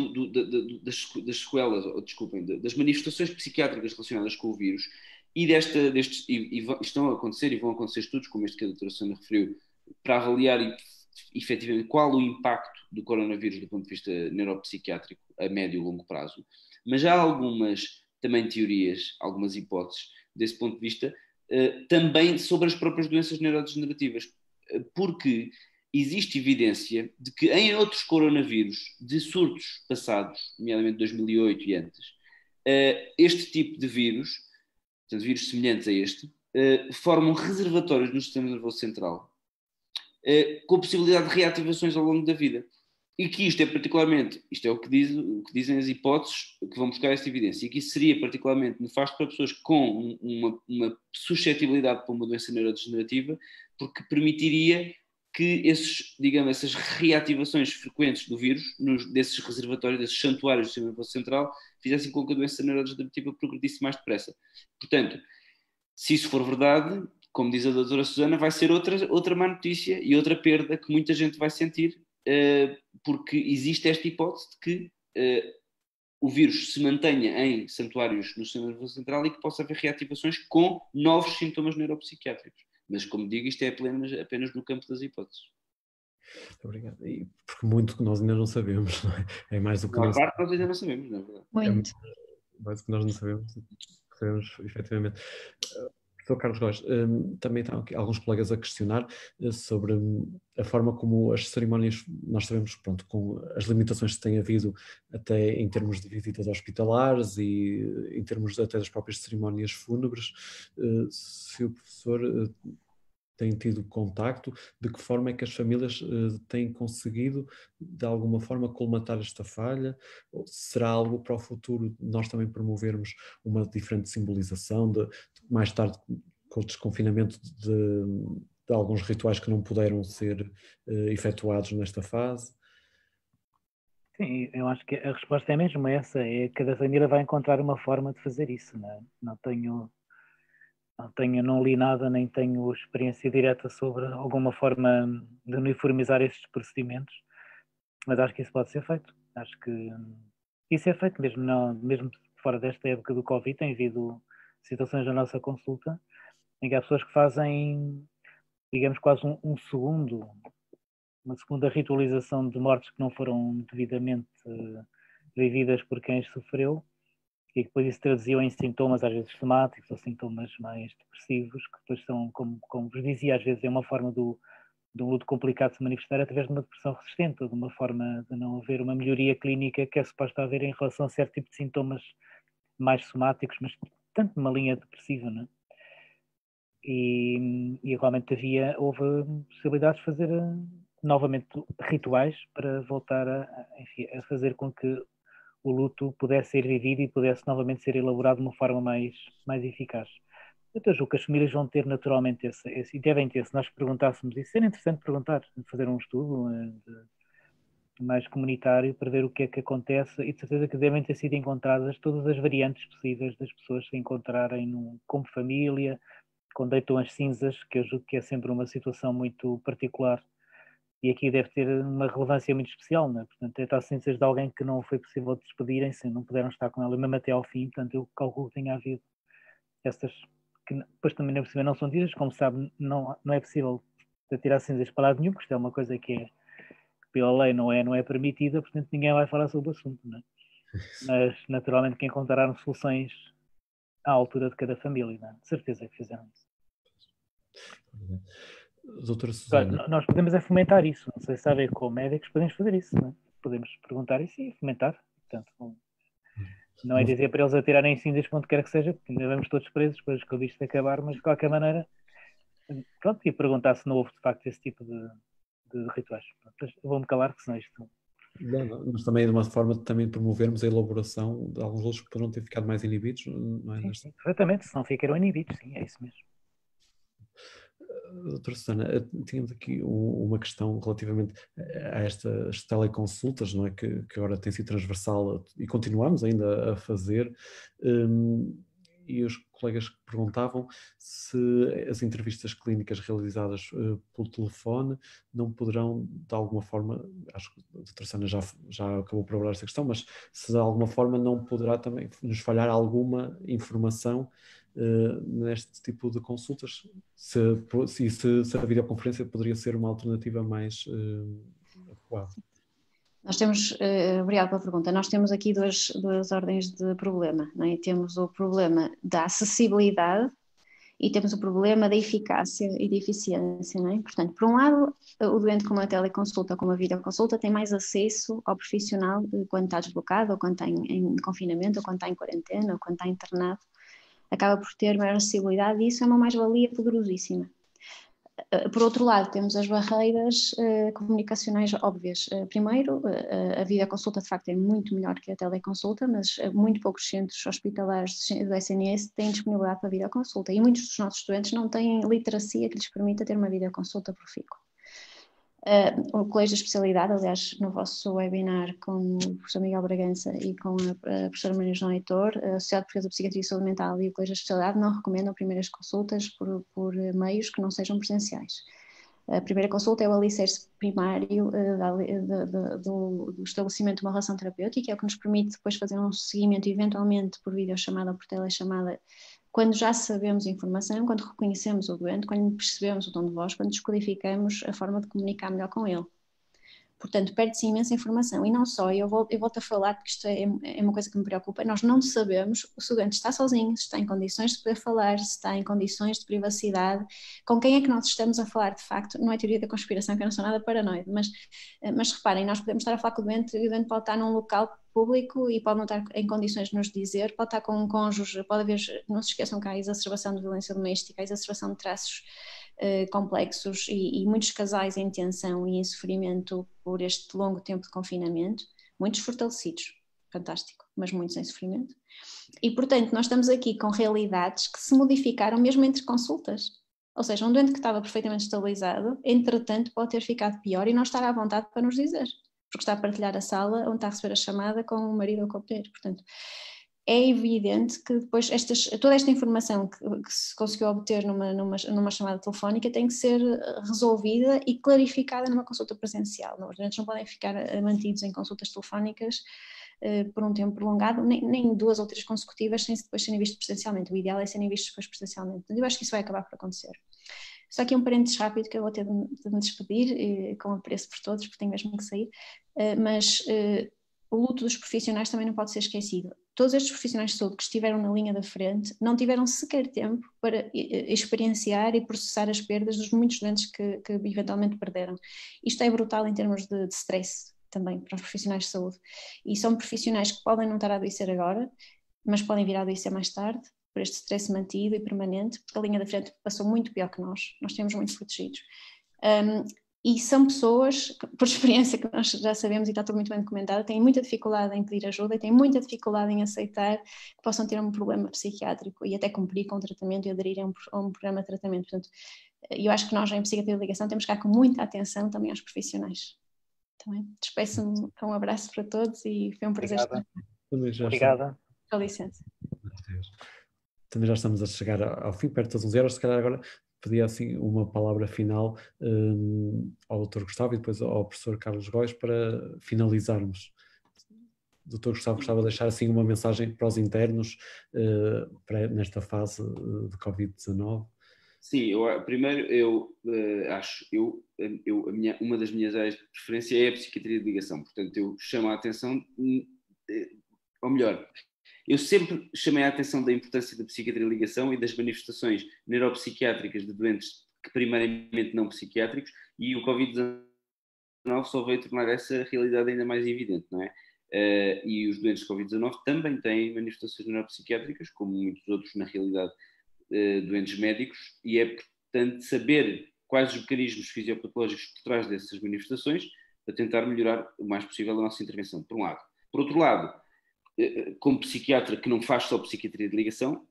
das sequelas, das manifestações psiquiátricas relacionadas com o vírus e estão a acontecer e vão acontecer estudos, como este que a doutora Susana referiu, para avaliar efetivamente qual o impacto do coronavírus do ponto de vista neuropsiquiátrico a médio e longo prazo. Mas há algumas também teorias, algumas hipóteses desse ponto de vista, também sobre as próprias doenças neurodegenerativas, porque existe evidência de que em outros coronavírus de surtos passados, nomeadamente 2008 e antes, este tipo de vírus, portanto, vírus semelhantes a este, formam reservatórios no sistema nervoso central, com possibilidade de reativações ao longo da vida. E que isto é o que dizem as hipóteses que vão buscar esta evidência, e que isso seria particularmente nefasto para pessoas com uma suscetibilidade para uma doença neurodegenerativa, porque permitiria que essas reativações frequentes do vírus, desses reservatórios, desses santuários do sistema nervoso central, fizessem com que a doença neurodegenerativa progredisse mais depressa. Portanto, se isso for verdade, como diz a doutora Susana, vai ser outra má notícia e outra perda que muita gente vai sentir, porque existe esta hipótese de que o vírus se mantenha em santuários no sistema nervoso central e que possa haver reativações com novos sintomas neuropsiquiátricos. Mas, como digo, isto é apenas no campo das hipóteses. Obrigado. E porque muito que nós ainda não sabemos, não é? É mais do que A parte nós ainda não sabemos, não é verdade? Muito. mais do que nós não sabemos, que sabemos efetivamente. Professor Carlos Góes, também estão aqui alguns colegas a questionar sobre a forma como as cerimónias, nós sabemos, pronto, com as limitações que têm havido até em termos de visitas hospitalares e em termos até das próprias cerimónias fúnebres, se o professor tem tido contacto, de que forma é que as famílias têm conseguido, de alguma forma, colmatar esta falha? Ou será algo para o futuro nós também promovermos uma diferente simbolização, de mais tarde, com o desconfinamento de alguns rituais que não puderam ser efetuados nesta fase? Sim, eu acho que a resposta é mesmo essa, é que cada família vai encontrar uma forma de fazer isso, não é? Não li nada, nem tenho experiência direta sobre alguma forma de uniformizar estes procedimentos, mas acho que isso pode ser feito. Acho que isso é feito mesmo, mesmo fora desta época do Covid, tem havido situações na nossa consulta em que há pessoas que fazem, digamos, quase uma segunda ritualização de mortes que não foram devidamente vividas por quem sofreu, e depois isso traduziu em sintomas às vezes somáticos ou sintomas mais depressivos, que depois são, como vos dizia, às vezes é uma forma de um luto complicado de se manifestar através de uma depressão resistente, ou de uma forma de não haver uma melhoria clínica que é suposta haver em relação a certo tipo de sintomas mais somáticos, mas tanto numa linha depressiva, não é? E realmente houve possibilidades de fazer novamente rituais para voltar enfim, a fazer com que o luto pudesse ser vivido e pudesse novamente ser elaborado de uma forma mais eficaz. Eu julgo que as famílias vão ter naturalmente e devem ter, se nós perguntássemos, isso era interessante perguntar, fazer um estudo mais comunitário para ver o que é que acontece, e de certeza que devem ter sido encontradas todas as variantes possíveis das pessoas se encontrarem como família, quando deitam as cinzas, que eu julgo que é sempre uma situação muito particular, e aqui deve ter uma relevância muito especial, não é? Portanto, deitar as cinzas de alguém que não foi possível despedirem-se, não puderam estar com ela mesmo até ao fim, portanto eu calculo que tenha havido essas, que depois também não são tidas, como sabe, não é possível tirar cinzas para lado nenhum, porque isto é uma coisa que pela lei não é permitida, portanto ninguém vai falar sobre o assunto, não é? Mas naturalmente que encontraram soluções à altura de cada família, não é? De certeza que fizeram isso. Doutora Susana. Nós podemos fomentar isso, não sei se sabe, como médicos podemos fazer isso, não é? Podemos perguntar isso e fomentar, portanto, não é dizer para eles atirarem cinzas para onde quer que seja, porque ainda vamos todos presos depois que isto acabar, mas de qualquer maneira, pronto, e perguntar se não houve de facto esse tipo de rituais. Pronto, vou-me calar, porque senão isto... Não, mas também de uma forma de também promovermos a elaboração de alguns lutos que poderão ter ficado mais inibidos, não é? Sim, perfeitamente, se não ficaram inibidos, sim, é isso mesmo. Doutora Susana, tínhamos aqui uma questão relativamente a estas teleconsultas, não é? Que agora tem sido transversal e continuamos ainda a fazer, e os colegas perguntavam se as entrevistas clínicas realizadas pelo telefone não poderão, de alguma forma, acho que a doutora Susana já acabou por abordar esta questão, mas se de alguma forma não poderá também nos falhar alguma informação neste tipo de consultas, se a videoconferência poderia ser uma alternativa mais adequada. Nós temos, obrigado pela pergunta, nós temos aqui duas ordens de problema, não é? Temos o problema da acessibilidade e temos o problema da eficácia e da eficiência, não é? Portanto, por um lado, o doente com uma teleconsulta ou com uma videoconsulta tem mais acesso ao profissional quando está deslocado, ou quando está em confinamento, ou quando está em quarentena, ou quando está internado, acaba por ter maior acessibilidade e isso é uma mais-valia poderosíssima. Por outro lado, temos as barreiras comunicacionais óbvias. Primeiro, a videoconsulta de facto é muito melhor que a teleconsulta, mas muito poucos centros hospitalares do SNS têm disponibilidade para videoconsulta e muitos dos nossos estudantes não têm literacia que lhes permita ter uma videoconsulta profícua. O Colégio de Especialidade, aliás, no vosso webinar com o professor Miguel Bragança e com a professora Maria João Heitor, a Sociedade Portuguesa de Psiquiatria e Saúde Mental e o Colégio de Especialidade não recomendam primeiras consultas por meios que não sejam presenciais. A primeira consulta é o alicerce primário do estabelecimento de uma relação terapêutica, é o que nos permite depois fazer um seguimento, eventualmente por videochamada ou por telechamada, quando já sabemos a informação, quando reconhecemos o doente, quando percebemos o tom de voz, quando descodificamos a forma de comunicar melhor com ele. Portanto, perde-se imensa informação e não só, eu volto a falar porque isto é uma coisa que me preocupa, nós não sabemos se o estudante está sozinho, se está em condições de poder falar, se está em condições de privacidade, com quem é que nós estamos a falar de facto, não é teoria da conspiração que eu não sou nada paranoide, mas reparem, nós podemos estar a falar com o doente e o doente pode estar num local público e pode não estar em condições de nos dizer, pode estar com um cônjuge, pode haver, não se esqueçam que há a exacerbação de violência doméstica, a exacerbação de traços complexos e muitos casais em tensão e em sofrimento por este longo tempo de confinamento, muitos fortalecidos, fantástico, mas muitos em sofrimento. E, portanto, nós estamos aqui com realidades que se modificaram mesmo entre consultas. Ou seja, um doente que estava perfeitamente estabilizado, entretanto, pode ter ficado pior e não estar à vontade para nos dizer, porque está a partilhar a sala onde está a receber a chamada com o marido ou com o companheiro. Portanto, é evidente que depois toda esta informação que se conseguiu obter numa chamada telefónica tem que ser resolvida e clarificada numa consulta presencial. Os doentes não podem ficar mantidos em consultas telefónicas por um tempo prolongado, nem 2 ou 3 consecutivas sem depois serem vistos presencialmente. O ideal é serem vistos depois presencialmente. Eu acho que isso vai acabar por acontecer. Só aqui um parênteses rápido que eu vou ter de me despedir, com apreço por todos, porque tenho mesmo que sair, mas o luto dos profissionais também não pode ser esquecido. Todos estes profissionais de saúde que estiveram na linha da frente não tiveram sequer tempo para experienciar e processar as perdas dos muitos doentes que eventualmente perderam. Isto é brutal em termos de stress também para os profissionais de saúde. E são profissionais que podem não estar a adoecer agora, mas podem vir a adoecer mais tarde, por este stress mantido e permanente, porque a linha da frente passou muito pior que nós temos muito protegidos. E são pessoas, por experiência que nós já sabemos e está tudo muito bem documentado, têm muita dificuldade em pedir ajuda e têm muita dificuldade em aceitar que possam ter um problema psiquiátrico e até cumprir com o tratamento e aderir a um programa de tratamento. Portanto, eu acho que nós em psiquiatria de ligação temos que ficar com muita atenção também aos profissionais. Também despeço-me com um abraço para todos e foi um prazer estar aqui. Obrigada. Com licença. Também já estamos a chegar ao fim, perto das 11 horas, se calhar agora pedia assim uma palavra final ao Dr. Gustavo e depois ao professor Carlos Góes para finalizarmos. O Dr. Gustavo gostava de deixar assim uma mensagem para os internos nesta fase de Covid-19. Sim, primeiro uma das minhas áreas de preferência é a psiquiatria de ligação, portanto eu chamo a atenção, ou melhor, eu sempre chamei a atenção da importância da psiquiatria de ligação e das manifestações neuropsiquiátricas de doentes que primeiramente não psiquiátricos, e o Covid-19 só veio tornar essa realidade ainda mais evidente, não é? E os doentes de Covid-19 também têm manifestações neuropsiquiátricas, como muitos outros na realidade doentes médicos, e é importante saber quais os mecanismos fisiopatológicos por trás dessas manifestações para tentar melhorar o mais possível a nossa intervenção, por um lado. Por outro lado, como psiquiatra que não faz só psiquiatria de ligação,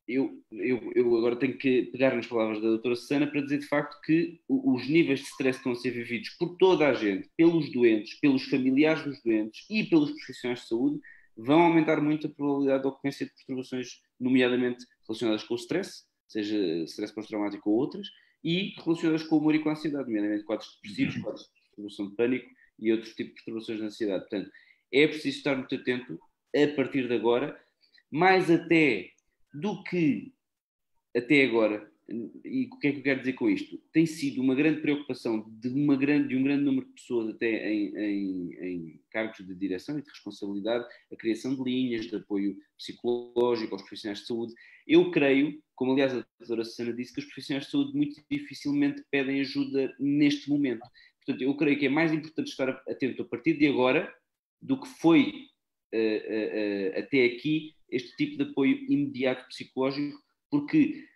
eu agora tenho que pegar nas palavras da doutora Susana para dizer de facto que os níveis de stress que estão a ser vividos por toda a gente, pelos doentes, pelos familiares dos doentes e pelos profissionais de saúde, vão aumentar muito a probabilidade de ocorrência de perturbações, nomeadamente relacionadas com o stress, seja stress pós-traumático ou outras, e relacionadas com o humor e com a ansiedade, nomeadamente quadros depressivos, quadros de perturbação de pânico e outros tipos de perturbações de ansiedade. Portanto, é preciso estar muito atento a partir de agora, mais até do que até agora. E o que é que eu quero dizer com isto? Tem sido uma grande preocupação de um grande número de pessoas, até em cargos de direção e de responsabilidade, a criação de linhas de apoio psicológico aos profissionais de saúde. Eu creio, como aliás a doutora Susana disse, que os profissionais de saúde muito dificilmente pedem ajuda neste momento. Portanto, eu creio que é mais importante estar atento a partir de agora do que foi até aqui este tipo de apoio imediato psicológico, porque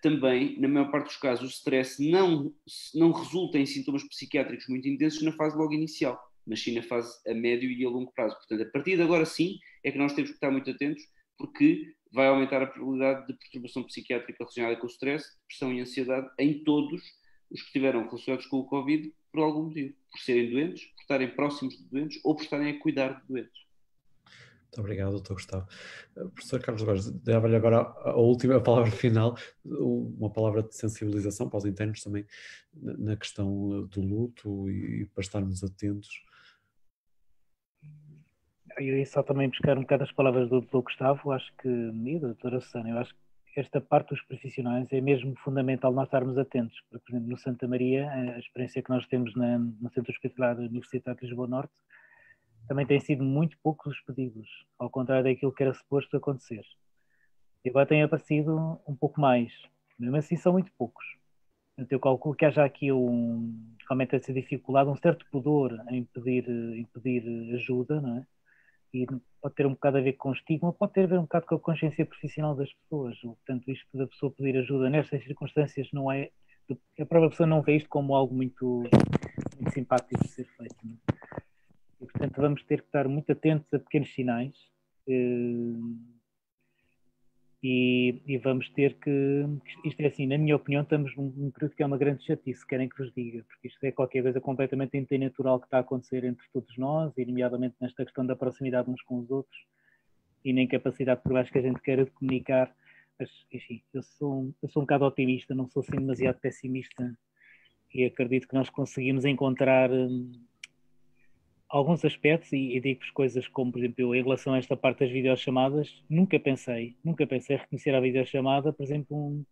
também, na maior parte dos casos, o stress não resulta em sintomas psiquiátricos muito intensos na fase logo inicial, mas sim na fase a médio e a longo prazo. Portanto, a partir de agora sim é que nós temos que estar muito atentos, porque vai aumentar a probabilidade de perturbação psiquiátrica relacionada com o stress, depressão e ansiedade em todos os que estiveram relacionados com o Covid por algum motivo, por serem doentes, por estarem próximos de doentes ou por estarem a cuidar de doentes. Muito obrigado, Dr. Gustavo. Professor Carlos Góes, dava-lhe agora a última palavra final, uma palavra de sensibilização para os internos também na questão do luto e para estarmos atentos. Eu ia só também buscar um bocado as palavras do Dr. Gustavo, acho que, e da doutora Susana, eu acho que esta parte dos profissionais é mesmo fundamental nós estarmos atentos, porque, por exemplo, no Santa Maria, a experiência que nós temos no Centro Hospitalar Universitário de Lisboa Norte, também tem sido muito poucos os pedidos, ao contrário daquilo que era suposto acontecer. E agora tem aparecido um pouco mais, mesmo assim são muito poucos. Então, eu calculo que haja aqui realmente essa dificuldade, um certo pudor em pedir ajuda, não é? E pode ter um bocado a ver com estigma, pode ter a ver um bocado com a consciência profissional das pessoas. Portanto, isto da pessoa pedir ajuda nestas circunstâncias não é... A própria pessoa não vê isto como algo muito, muito simpático de ser feito. Não é? E, portanto, vamos ter que estar muito atentos a pequenos sinais e vamos ter que... Isto é assim, na minha opinião, estamos num período que é uma grande chatice, querem que vos diga, porque isto é qualquer coisa completamente antinatural que está a acontecer entre todos nós, e nomeadamente nesta questão da proximidade uns com os outros, e na incapacidade, por mais que a gente queira, de comunicar. Mas, enfim, eu sou um bocado otimista, não sou assim demasiado pessimista, e acredito que nós conseguimos encontrar alguns aspectos, e digo-vos coisas como, por exemplo, eu, em relação a esta parte das videochamadas, nunca pensei reconhecer a videochamada, por exemplo,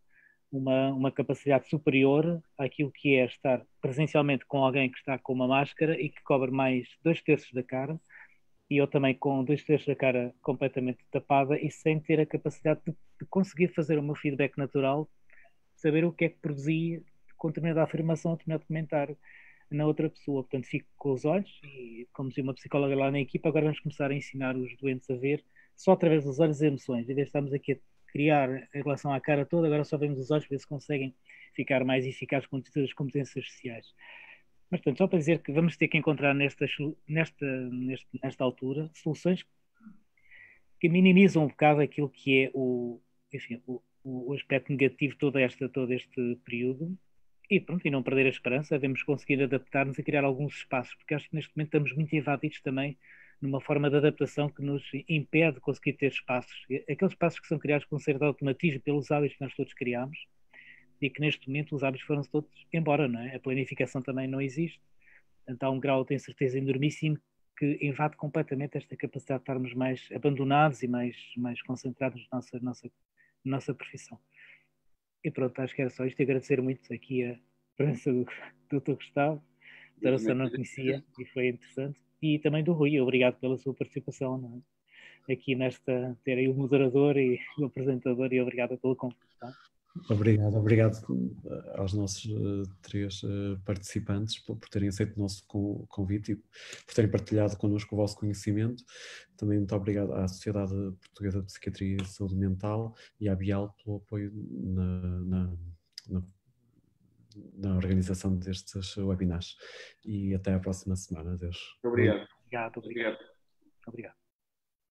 uma capacidade superior àquilo que é estar presencialmente com alguém que está com uma máscara e que cobre mais 2/3 da cara, e eu também com 2/3 da cara completamente tapada e sem ter a capacidade de conseguir fazer o meu feedback natural, saber o que é que produzi com determinada afirmação, determinado comentário na outra pessoa. Portanto, fico com os olhos e, como dizia uma psicóloga lá na equipa, agora vamos começar a ensinar os doentes a ver só através dos olhos as emoções. Em vez de estarmos aqui a criar em relação à cara toda, agora só vemos os olhos para ver se conseguem ficar mais eficazes com as competências sociais. Mas, portanto, só para dizer que vamos ter que encontrar nesta altura soluções que minimizam um bocado aquilo que é o aspecto negativo de todo este período. E pronto, e não perder a esperança, devemos conseguir adaptar-nos e criar alguns espaços, porque acho que neste momento estamos muito invadidos também numa forma de adaptação que nos impede de conseguir ter espaços. Aqueles espaços que são criados com um certo automatismo pelos hábitos que nós todos criamos, e que neste momento os hábitos foram todos embora, não é? A planificação também não existe. Portanto, há um grau de incerteza enormíssimo que invade completamente esta capacidade de estarmos mais abandonados e mais concentrados na nossa profissão. E pronto, acho que era só isto. Agradecer muito aqui a presença do Dr. Gustavo. A doutora não conhecia e foi interessante. E também do Rui. Obrigado pela sua participação, não é? Aqui ter aí o moderador e o apresentador, e obrigado pelo convite. Tá? Obrigado aos nossos três participantes por terem aceito o nosso convite e por terem partilhado connosco o vosso conhecimento. Também muito obrigado à Sociedade Portuguesa de Psiquiatria e Saúde Mental e à Bial pelo apoio na organização destes webinars. E até à próxima semana. Adeus. Obrigado. Obrigado.